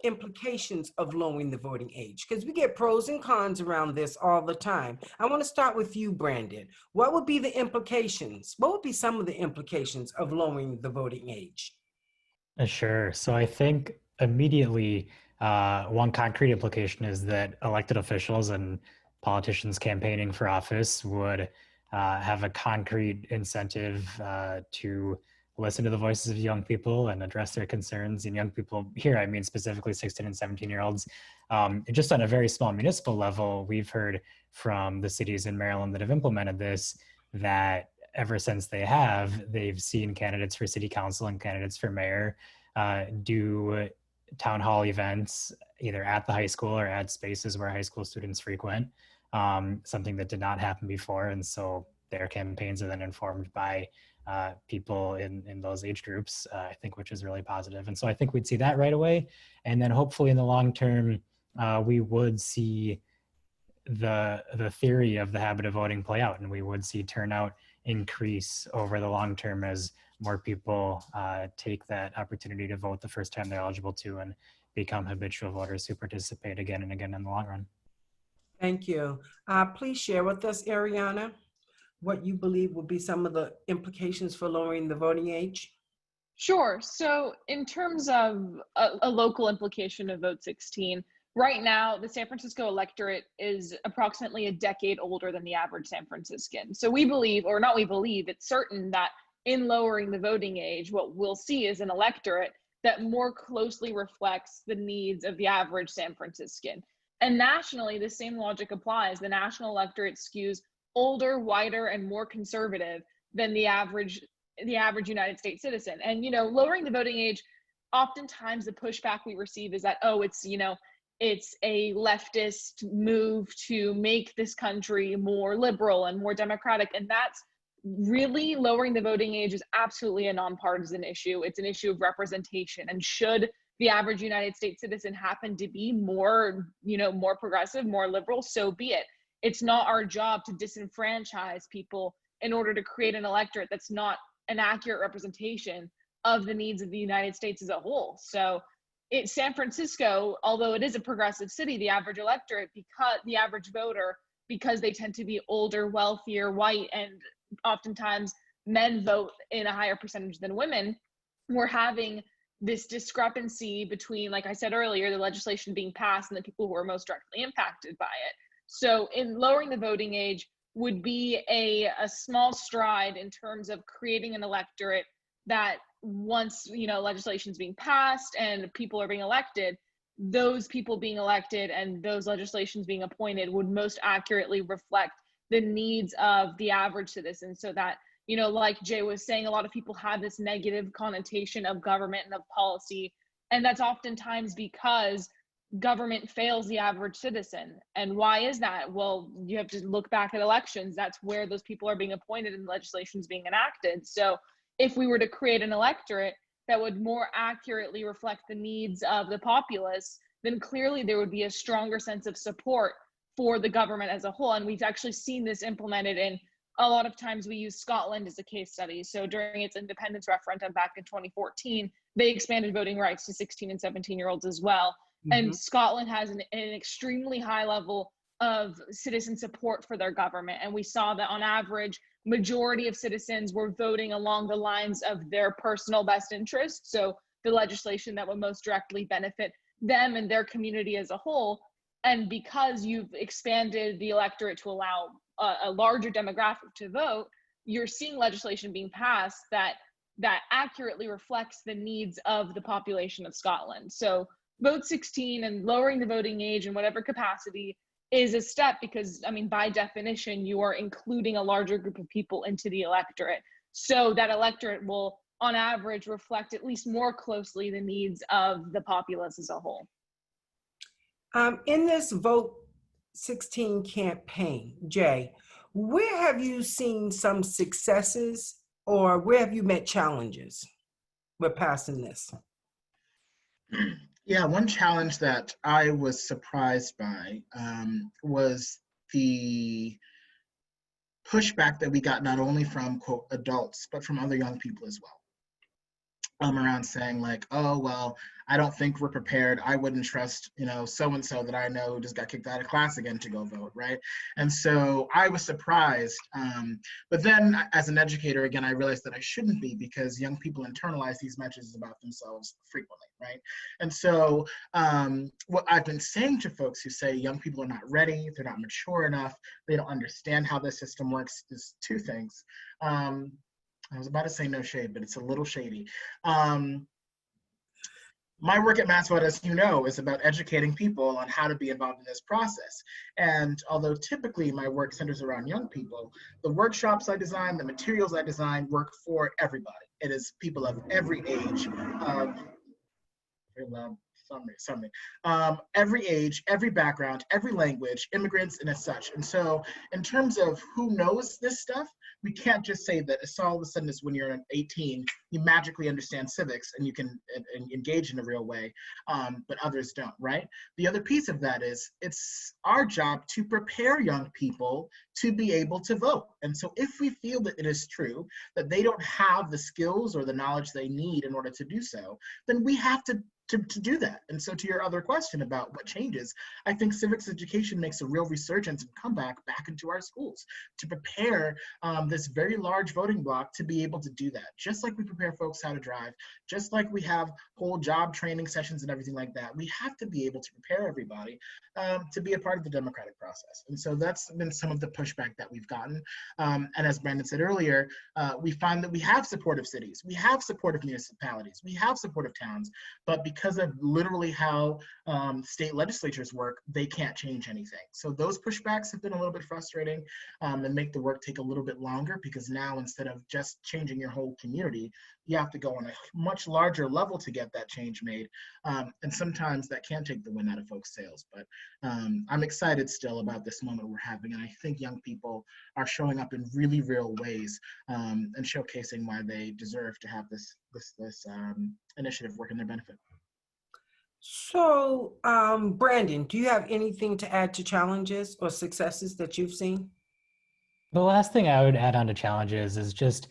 implications of lowering the voting age? Because we get pros and cons around this all the time. I want to start with you, Brandon. What would be the implications? What would be some of the implications of lowering the voting age? Sure. So I think immediately one concrete implication is that elected officials and politicians campaigning for office would have a concrete incentive to listen to the voices of young people and address their concerns. And young people here, I mean specifically 16 and 17-year-olds. Just on a very small municipal level, we've heard from the cities in Maryland that have implemented this that ever since they've seen candidates for city council and candidates for mayor do town hall events either at the high school or at spaces where high school students frequent, something that did not happen before. And so their campaigns are then informed by people in those age groups, I think, which is really positive. And so I think we'd see that right away. And then hopefully in the long term, we would see the theory of the habit of voting play out, and we would see turnout increase over the long term as more people take that opportunity to vote the first time they're eligible to and become habitual voters who participate again and again in the long run. Thank you. Please share with us, Ariana, what you believe will be some of the implications for lowering the voting age. Sure. So in terms of a local implication of Vote 16, right now, the San Francisco electorate is approximately a decade older than the average San Franciscan. So we believe, or not we believe, it's certain that in lowering the voting age, what we'll see is an electorate that more closely reflects the needs of the average San Franciscan. And nationally, the same logic applies. The national electorate skews older, whiter, and more conservative than the average United States citizen. And, you know, lowering the voting age oftentimes the pushback we receive is that, oh, it's, you know, it's a leftist move to make this country more liberal and more democratic. And that's really, lowering the voting age is absolutely a nonpartisan issue. It's an issue of representation. And should the average United States citizen happen to be more, you know, more progressive, more liberal, so be it. It's not our job to disenfranchise people in order to create an electorate that's not an accurate representation of the needs of the United States as a whole. So San Francisco, although it is a progressive city, the average electorate, because the average voter, because they tend to be older, wealthier, white, and oftentimes men vote in a higher percentage than women, we're having this discrepancy between, like I said earlier, the legislation being passed and the people who are most directly impacted by it. So in lowering the voting age would be a small stride in terms of creating an electorate that once, you know, legislation is being passed and people are being elected, those people being elected and those legislations being appointed would most accurately reflect the needs of the average citizen, so that, you know, like Jay was saying, a lot of people have this negative connotation of government and of policy, and that's oftentimes because government fails the average citizen. And why is that? Well, you have to look back at elections. That's where those people are being appointed and legislation is being enacted. So if we were to create an electorate that would more accurately reflect the needs of the populace, then clearly there would be a stronger sense of support for the government as a whole. And we've actually seen this implemented in a lot of times. We use Scotland as a case study. So during its independence referendum back in 2014, they expanded voting rights to 16 and 17-year-olds as well. And Scotland has an extremely high level of citizen support for their government. And we saw that on average, majority of citizens were voting along the lines of their personal best interest. So the legislation that would most directly benefit them and their community as a whole. And because you've expanded the electorate to allow a larger demographic to vote, you're seeing legislation being passed that accurately reflects the needs of the population of Scotland. So vote 16 and lowering the voting age in whatever capacity is a step, because, I mean, by definition, you are including a larger group of people into the electorate. So that electorate will, on average, reflect at least more closely the needs of the populace as a whole. In this Vote 16 campaign, Jay, where have you seen some successes or where have you met challenges with passing this? Yeah, one challenge that I was surprised by was the pushback that we got not only from, quote, adults, but from other young people as well. Around saying like, oh, well, I don't think we're prepared. I wouldn't trust, you know, so-and-so that I know who just got kicked out of class again to go vote, right? And so I was surprised. But then as an educator, again, I realized that I shouldn't be, because young people internalize these messages about themselves frequently, right? And so what I've been saying to folks who say young people are not ready, they're not mature enough, they don't understand how the system works, is two things. I was about to say no shade, but it's a little shady. My work at Maxwell, as you know, is about educating people on how to be involved in this process. And although typically my work centers around young people, the workshops I design, the materials I design work for everybody. It is people of every age, every age, every background, every language, immigrants, and as such. And so in terms of who knows this stuff, we can't just say that it's all of a sudden is when you're 18, you magically understand civics and you can engage in a real way, but others don't, right? The other piece of that is it's our job to prepare young people to be able to vote. And so if we feel that it is true that they don't have the skills or the knowledge they need in order to do so, then we have to do that. And so to your other question about what changes, I think civics education makes a real resurgence and comeback back into our schools to prepare this very large voting block to be able to do that. Just like we prepare folks how to drive, just like we have whole job training sessions and everything like that, we have to be able to prepare everybody to be a part of the democratic process. And so that's been some of the pushback that we've gotten. And as Brandon said earlier, we find that we have supportive cities, we have supportive municipalities, we have supportive towns, but because because of literally how state legislatures work, they can't change anything. So those pushbacks have been a little bit frustrating, and make the work take a little bit longer, because now instead of just changing your whole community, you have to go on a much larger level to get that change made. And sometimes that can take the wind out of folks' sails. But I'm excited still about this moment we're having. And I think young people are showing up in really real ways, and showcasing why they deserve to have this initiative work in their benefit. So, Brandon, do you have anything to add to challenges or successes that you've seen? The last thing I would add on to challenges is just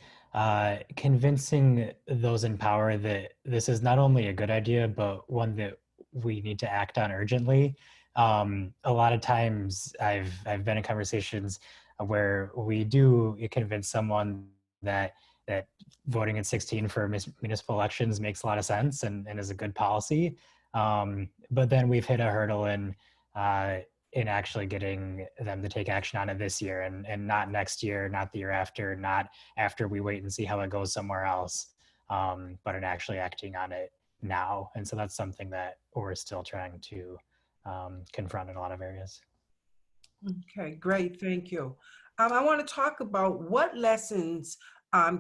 convincing those in power that this is not only a good idea, but one that we need to act on urgently. A lot of times I've been in conversations where we do convince someone that voting at 16 for municipal elections makes a lot of sense and is a good policy. But then we've hit a hurdle in actually getting them to take action on it this year, and not next year, not the year after, not after we wait and see how it goes somewhere else, but in actually acting on it now. And so that's something that we're still trying to confront in a lot of areas. Okay, great, thank you. I want to talk about what lessons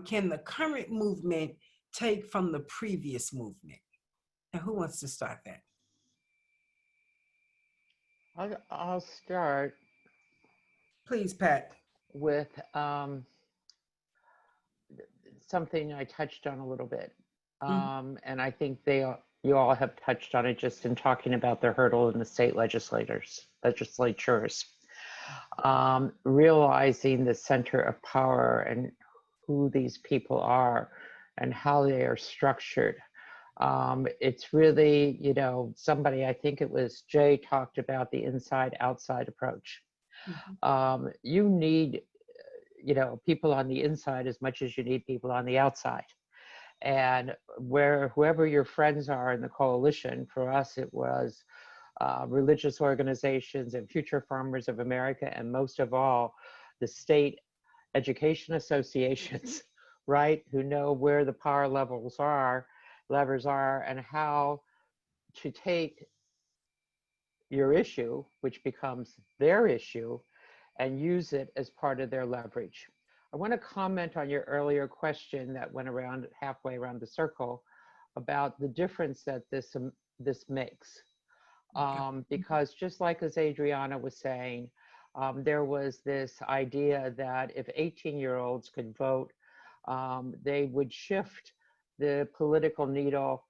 can the current movement take from the previous movement? And who wants to start that? I'll start Please, Pat. with something I touched on a little bit. And I think you all have touched on it just in talking about the hurdle in the state legislatures. Realizing the center of power and who these people are and how they are structured. It's really, somebody, I think it was Jay, talked about the inside-outside approach. You need, people on the inside as much as you need people on the outside. And whoever your friends are in the coalition, for us it was religious organizations and Future Farmers of America, and most of all, the state education associations, right, who know where the power levers are, and how to take your issue, which becomes their issue, and use it as part of their leverage. I want to comment on your earlier question that went around halfway around the circle about the difference that this makes. Because just like as Adriana was saying, there was this idea that if 18-year-olds could vote, they would shift the political needle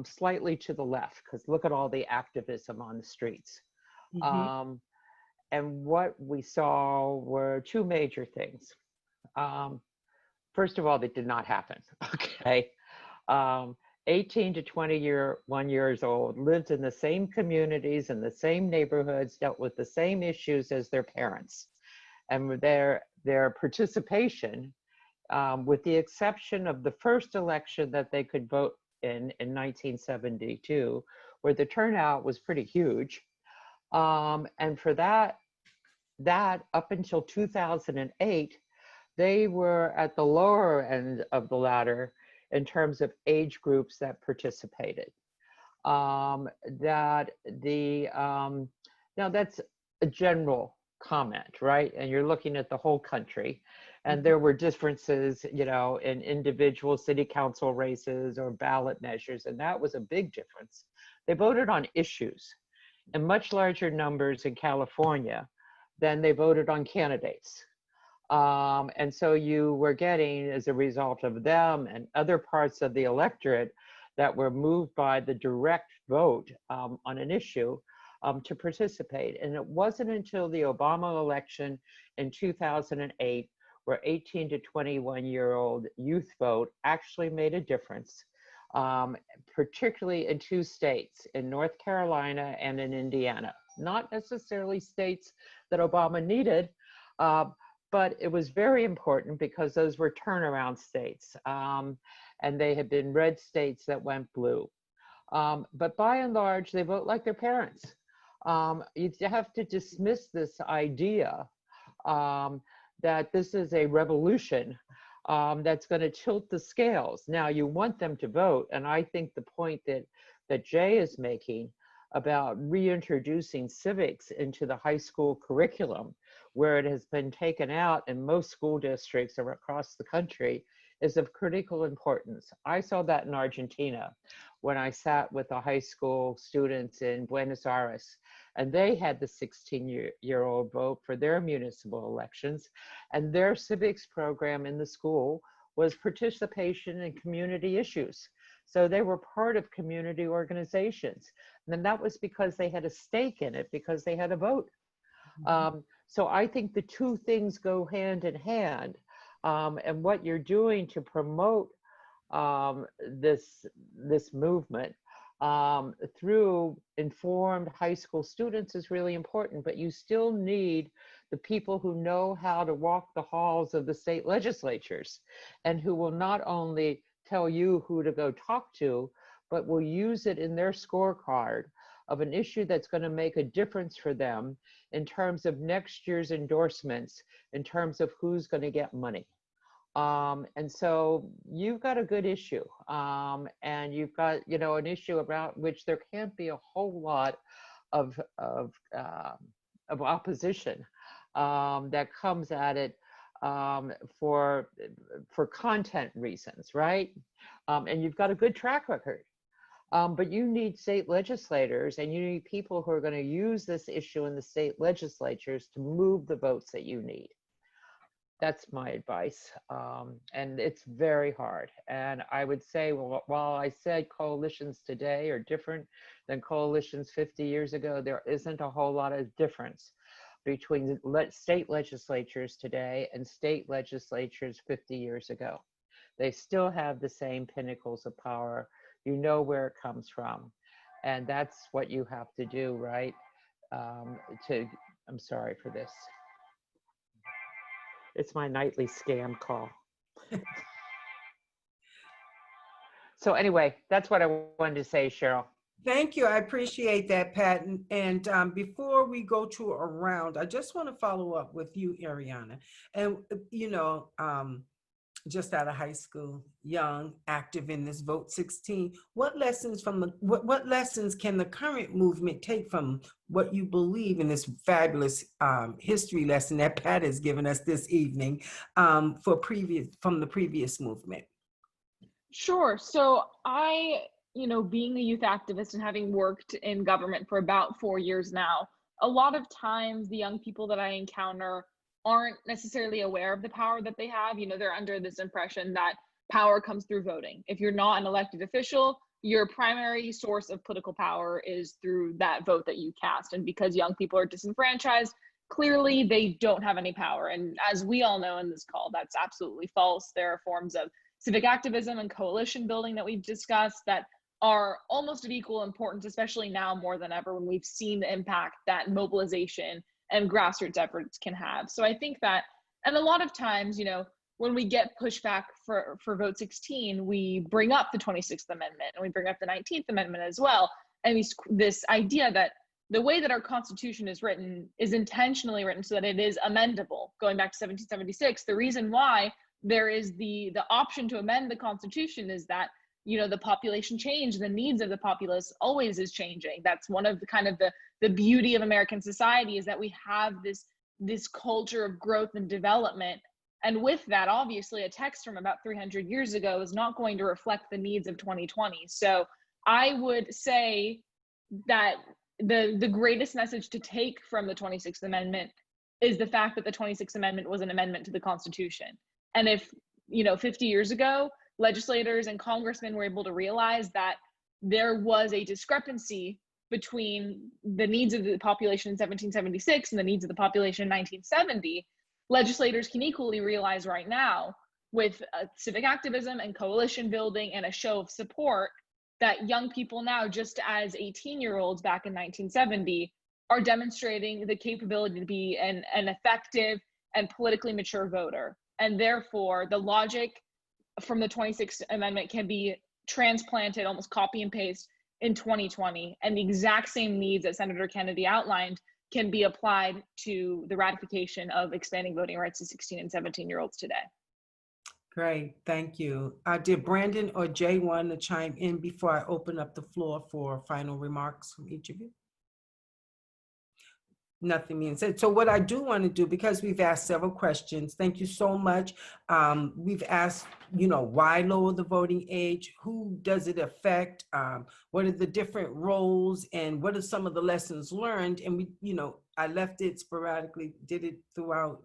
slightly to the left, because look at all the activism on the streets. And what we saw were two major things. First of all, that did not happen, okay? 18 to 21 years old, lived in the same communities and the same neighborhoods, dealt with the same issues as their parents. And their participation, with the exception of the first election that they could vote in 1972, where the turnout was pretty huge. And for that up until 2008, they were at the lower end of the ladder in terms of age groups that participated. Now that's a general comment, right? And you're looking at the whole country, and there were differences, in individual city council races or ballot measures, and that was a big difference. They voted on issues in much larger numbers in California than they voted on candidates. And so you were getting, as a result of them and other parts of the electorate that were moved by the direct vote on an issue to participate. And it wasn't until the Obama election in 2008 where 18 to 21-year-old youth vote actually made a difference, particularly in two states, in North Carolina and in Indiana. Not necessarily states that Obama needed, but it was very important because those were turnaround states, and they had been red states that went blue. But by and large, they vote like their parents. You have to dismiss this idea that this is a revolution that's going to tilt the scales. Now, you want them to vote, and I think the point that that Jay is making about reintroducing civics into the high school curriculum, where it has been taken out in most school districts across the country, is of critical importance. I saw that in Argentina when I sat with the high school students in Buenos Aires, and they had the 16-year-old vote for their municipal elections, and their civics program in the school was participation in community issues. So they were part of community organizations. And that was because they had a stake in it, because they had a vote. So I think the two things go hand in hand. And what you're doing to promote this movement through informed high school students is really important, but you still need the people who know how to walk the halls of the state legislatures and who will not only tell you who to go talk to, but will use it in their scorecard of an issue that's going to make a difference for them in terms of next year's endorsements, in terms of who's going to get money. And so you've got a good issue, and you've got, you know, an issue about which there can't be a whole lot of opposition that comes at it for content reasons, right? And you've got a good track record. But you need state legislators, and you need people who are going to use this issue in the state legislatures to move the votes that you need. That's my advice. And it's very hard. And I would say, well, while I said coalitions today are different than coalitions 50 years ago, there isn't a whole lot of difference between state legislatures today and state legislatures 50 years ago. They still have the same pinnacles of power. You know where it comes from. And that's what you have to do, right? I'm sorry for this. It's my nightly scam call. So anyway, that's what I wanted to say, Cheryl. Thank you. I appreciate that, Pat. And before we go to a round, I just want to follow up with you, Ariana. And, you know, just out of high school, young, active in this Vote 16. What lessons what lessons can the current movement take from what you believe in this fabulous history lesson that Pat has given us this evening from the previous movement? Sure. So I, you know, being a youth activist and having worked in government for about 4 years now, a lot of times the young people that I encounter aren't necessarily aware of the power that they have. You know, they're under this impression that power comes through voting. If you're not an elected official, your primary source of political power is through that vote that you cast. And because young people are disenfranchised, clearly they don't have any power. And as we all know in this call, that's absolutely false. There are forms of civic activism and coalition building that we've discussed that are almost of equal importance, especially now more than ever when we've seen the impact that mobilization and grassroots efforts can have. So I think that, and a lot of times, you know, when we get pushback for Vote 16, we bring up the 26th Amendment and we bring up the 19th Amendment as well. And this idea that the way that our Constitution is written is intentionally written so that it is amendable. Going back to 1776, the reason why there is the option to amend the Constitution is that, you know, the population change, the needs of the populace always is changing. That's one of the kind of the beauty of American society, is that we have this culture of growth and development. And with that, obviously, a text from about 300 years ago is not going to reflect the needs of 2020. So I would say that the greatest message to take from the 26th Amendment is the fact that the 26th Amendment was an amendment to the Constitution. And if, you know, 50 years ago, legislators and congressmen were able to realize that there was a discrepancy between the needs of the population in 1776 and the needs of the population in 1970, legislators can equally realize right now, with civic activism and coalition building and a show of support, that young people now, just as 18-year-olds back in 1970, are demonstrating the capability to be an effective and politically mature voter. And therefore, the logic from the 26th Amendment can be transplanted, almost copy and paste, in 2020. And the exact same needs that Senator Kennedy outlined can be applied to the ratification of expanding voting rights to 16 and 17-year-olds today. Great, thank you. Did Brandon or Jay want to chime in before I open up the floor for final remarks from each of you? Nothing being said. So what I do want to do, because we've asked several questions, thank you so much. We've asked, why lower the voting age? Who does it affect? What are the different roles, and what are some of the lessons learned? And I left it sporadically, did it throughout,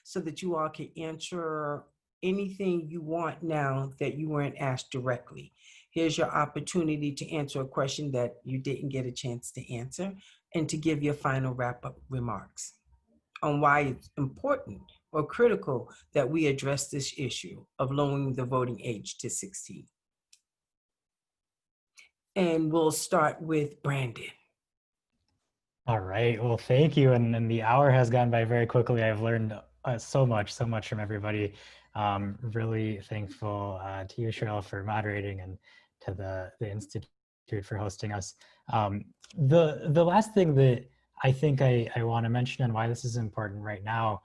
so that you all can answer anything you want now that you weren't asked directly. Here's your opportunity to answer a question that you didn't get a chance to answer, and to give your final wrap-up remarks on why it's important or critical that we address this issue of lowering the voting age to 16. And we'll start with Brandon. All right. Well, thank you. And the hour has gone by very quickly. I've learned so much from everybody. Really thankful to you, Cheryl, for moderating, and to the Institute for hosting us. The last thing that I think I want to mention and why this is important right now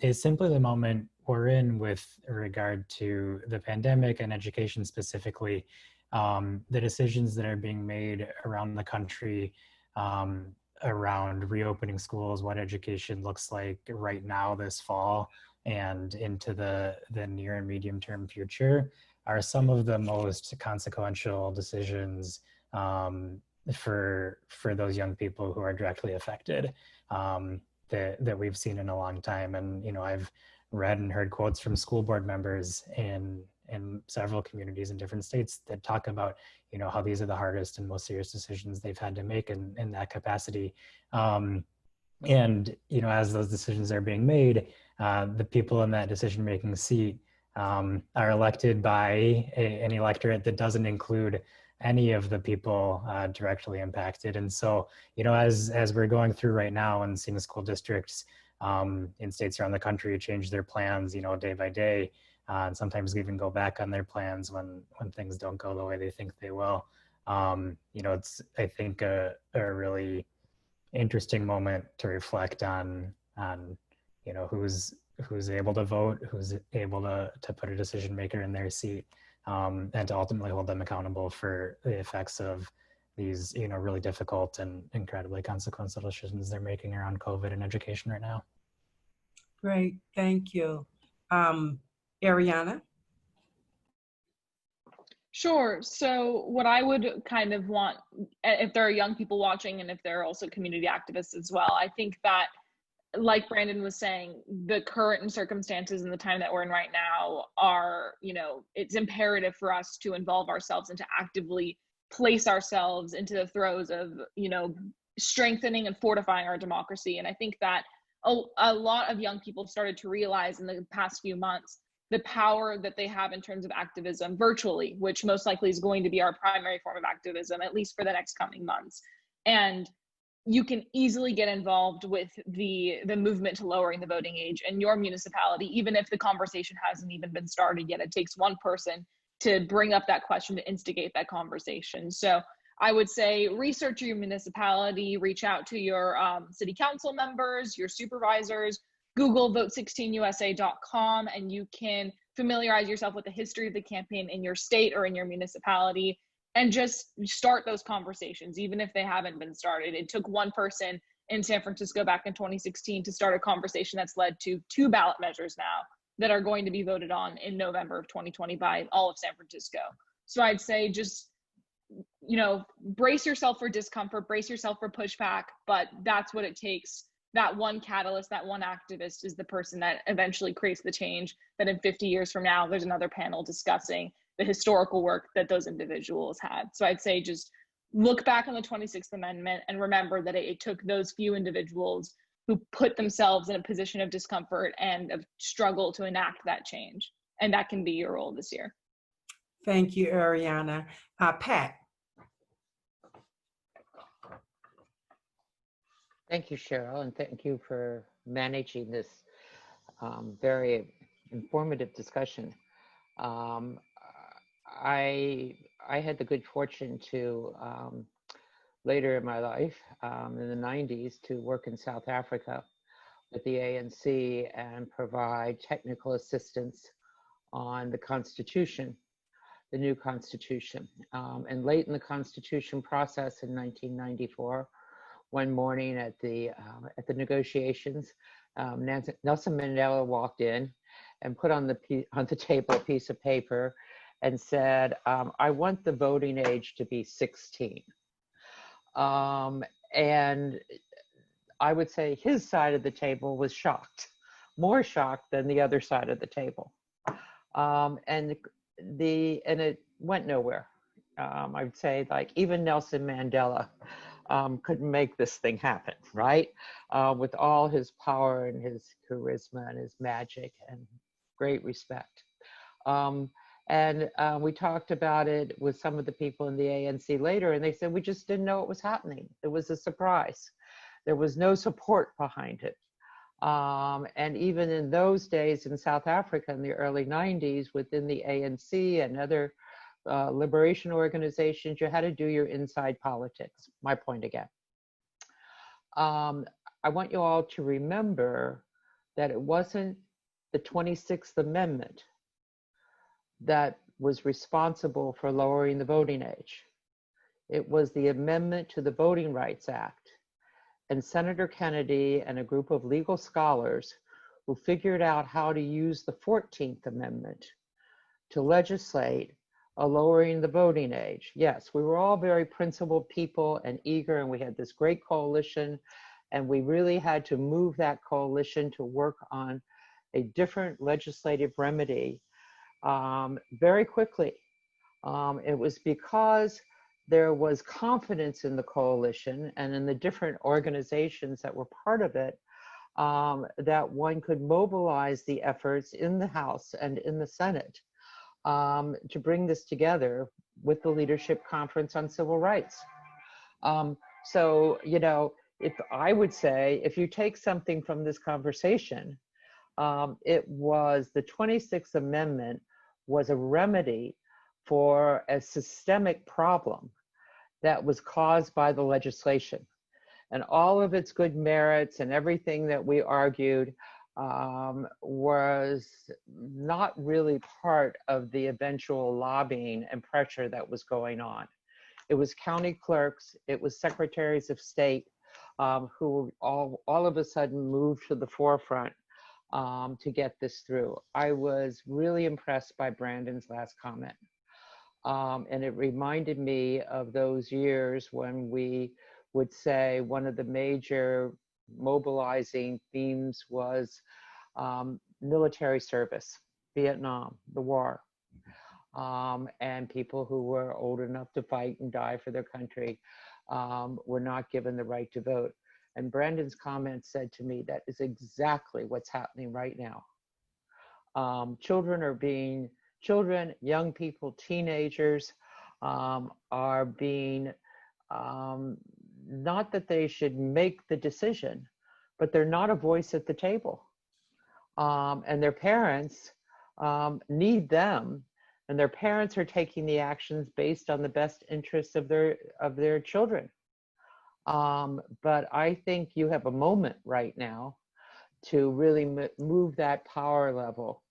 is simply the moment we're in with regard to the pandemic and education specifically. The decisions that are being made around the country around reopening schools, what education looks like right now this fall and into the near and medium term future are some of the most consequential decisions for those young people who are directly affected that we've seen in a long time. And I've read and heard quotes from school board members in several communities in different states that talk about how these are the hardest and most serious decisions they've had to make in that capacity. And as those decisions are being made, the people in that decision-making seat are elected by an electorate that doesn't include any of the people directly impacted. And so, as we're going through right now and seeing school districts in states around the country change their plans, day by day, and sometimes even go back on their plans when things don't go the way they think they will. It's, I think, a really interesting moment to reflect on who's able to vote, who's able to put a decision maker in their seat, and to ultimately hold them accountable for the effects of these, really difficult and incredibly consequential decisions they're making around COVID and education right now. Great, thank you. Ariana? Sure. So what I would kind of want, if there are young people watching and if there are also community activists as well, I think that, like Brandon was saying, the current circumstances and the time that we're in right now are, it's imperative for us to involve ourselves and to actively place ourselves into the throes of, strengthening and fortifying our democracy. And I think that a lot of young people started to realize in the past few months the power that they have in terms of activism virtually, which most likely is going to be our primary form of activism, at least for the next coming months. And you can easily get involved with the movement to lowering the voting age in your municipality, even if the conversation hasn't even been started yet. It takes one person to bring up that question, to instigate that conversation. So I would say research your municipality, reach out to your city council members, your supervisors, Google vote16usa.com, and you can familiarize yourself with the history of the campaign in your state or in your municipality, and just start those conversations, even if they haven't been started. It took one person in San Francisco back in 2016 to start a conversation that's led to 2 ballot measures now that are going to be voted on in November of 2020 by all of San Francisco. So I'd say just, brace yourself for discomfort, brace yourself for pushback, but that's what it takes. That one catalyst, that one activist is the person that eventually creates the change that in 50 years from now, there's another panel discussing the historical work that those individuals had. So I'd say just look back on the 26th Amendment and remember that it took those few individuals who put themselves in a position of discomfort and of struggle to enact that change. And that can be your role this year. Thank you, Ariana. Pat? Thank you, Cheryl, and thank you for managing this very informative discussion. I had the good fortune to, later in my life, in the 90s, to work in South Africa with the ANC and provide technical assistance on the Constitution, the new Constitution. And late in the Constitution process in 1994, one morning at the negotiations, Nelson Mandela walked in and put on the table a piece of paper and said, I want the voting age to be 16. And I would say his side of the table was shocked, more shocked than the other side of the table. And it went nowhere. I'd say, like, even Nelson Mandela couldn't make this thing happen, right? With all his power and his charisma and his magic and great respect. And we talked about it with some of the people in the ANC later, and they said, we just didn't know it was happening. It was a surprise. There was no support behind it. And even in those days in South Africa in the early 90s, within the ANC and other liberation organizations, you had to do your inside politics. My point again. I want you all to remember that it wasn't the 26th Amendment that was responsible for lowering the voting age. It was the amendment to the Voting Rights Act. And Senator Kennedy and a group of legal scholars who figured out how to use the 14th Amendment to legislate a lowering the voting age. Yes, we were all very principled people and eager, and we had this great coalition, and we really had to move that coalition to work on a different legislative remedy very quickly. It was because there was confidence in the coalition and in the different organizations that were part of it, that one could mobilize the efforts in the House and in the Senate to bring this together with the Leadership Conference on Civil Rights. So, you know, if I would say, if you take something from this conversation, it was the 26th Amendment was a remedy for a systemic problem that was caused by the legislation. And all of its good merits and everything that we argued was not really part of the eventual lobbying and pressure that was going on. It was county clerks, it was secretaries of state who all of a sudden moved to the forefront to get this through. I was really impressed by Brandon's last comment. And it reminded me of those years when we would say one of the major mobilizing themes was military service, Vietnam, the war, and people who were old enough to fight and die for their country were not given the right to vote. And Brandon's comment said to me, that is exactly what's happening right now. Children, young people, teenagers are being, not that they should make the decision, but they're not a voice at the table. And their parents need them, and their parents are taking the actions based on the best interests of their children. But I think you have a moment right now to really move that power level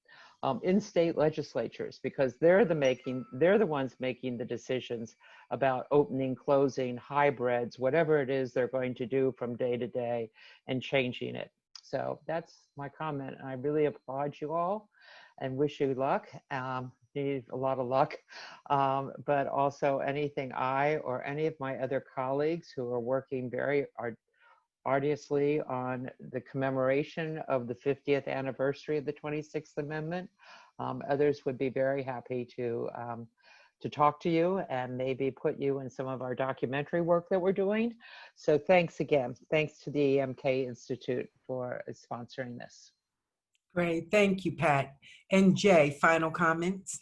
in state legislatures, because they're the ones making the decisions about opening, closing, hybrids, whatever it is they're going to do from day to day, and changing it. So that's my comment. I really applaud you all and wish you luck. Need a lot of luck, but also anything I or any of my other colleagues who are working very arduously on the commemoration of the 50th anniversary of the 26th Amendment. Others would be very happy to talk to you and maybe put you in some of our documentary work that we're doing. So thanks again. Thanks to the EMK Institute for sponsoring this. Great, thank you, Pat. And Jay, final comments?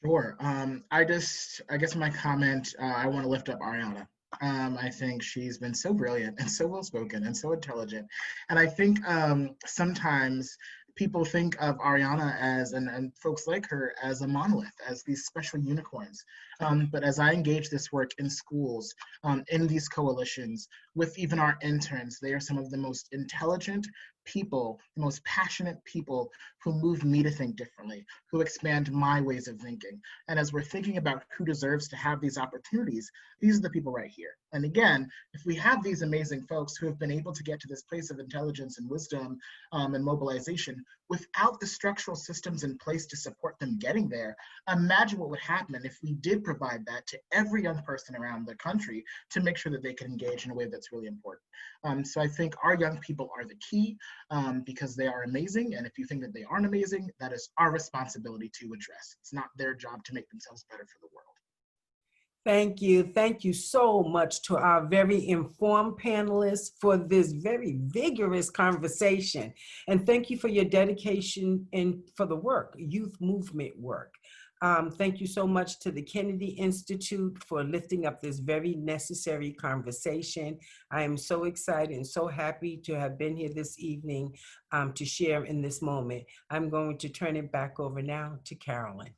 Sure. I guess my comment, I want to lift up Ariana. I think she's been so brilliant and so well-spoken and so intelligent. And I think sometimes people think of Ariana as, and folks like her, as a monolith, as these special unicorns. But as I engage this work in schools, in these coalitions, with even our interns, they are some of the most intelligent, people, the most passionate people who move me to think differently, who expand my ways of thinking. And as we're thinking about who deserves to have these opportunities, these are the people right here. And again, if we have these amazing folks who have been able to get to this place of intelligence and wisdom and mobilization without the structural systems in place to support them getting there, imagine what would happen if we did provide that to every young person around the country to make sure that they can engage in a way that's really important. So I think our young people are the key because they are amazing. And if you think that they aren't amazing, that is our responsibility to address. It's not their job to make themselves better for the world. Thank you. Thank you so much to our very informed panelists for this very vigorous conversation. And thank you for your dedication and for the work, youth movement work. Thank you so much to the Kennedy Institute for lifting up this very necessary conversation. I am so excited and so happy to have been here this evening to share in this moment. I'm going to turn it back over now to Carolyn.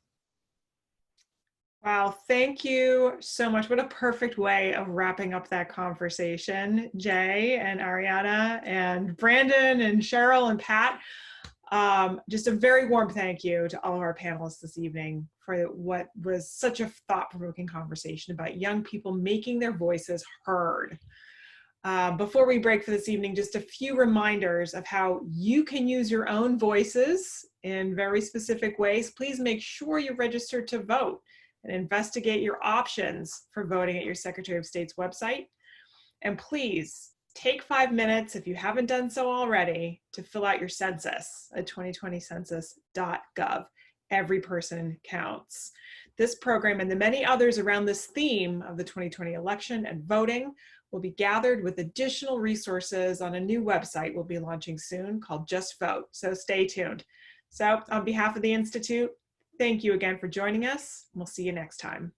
Wow, thank you so much. What a perfect way of wrapping up that conversation, Jay and Ariana and Brandon and Cheryl and Pat. Just a very warm thank you to all of our panelists this evening for what was such a thought-provoking conversation about young people making their voices heard. Before we break for this evening, just a few reminders of how you can use your own voices in very specific ways. Please make sure you register to vote and investigate your options for voting at your Secretary of State's website. And please take 5 minutes, if you haven't done so already, to fill out your census at 2020census.gov. Every person counts. This program and the many others around this theme of the 2020 election and voting will be gathered with additional resources on a new website we'll be launching soon called Just Vote. So stay tuned. So on behalf of the Institute, thank you again for joining us. We'll see you next time.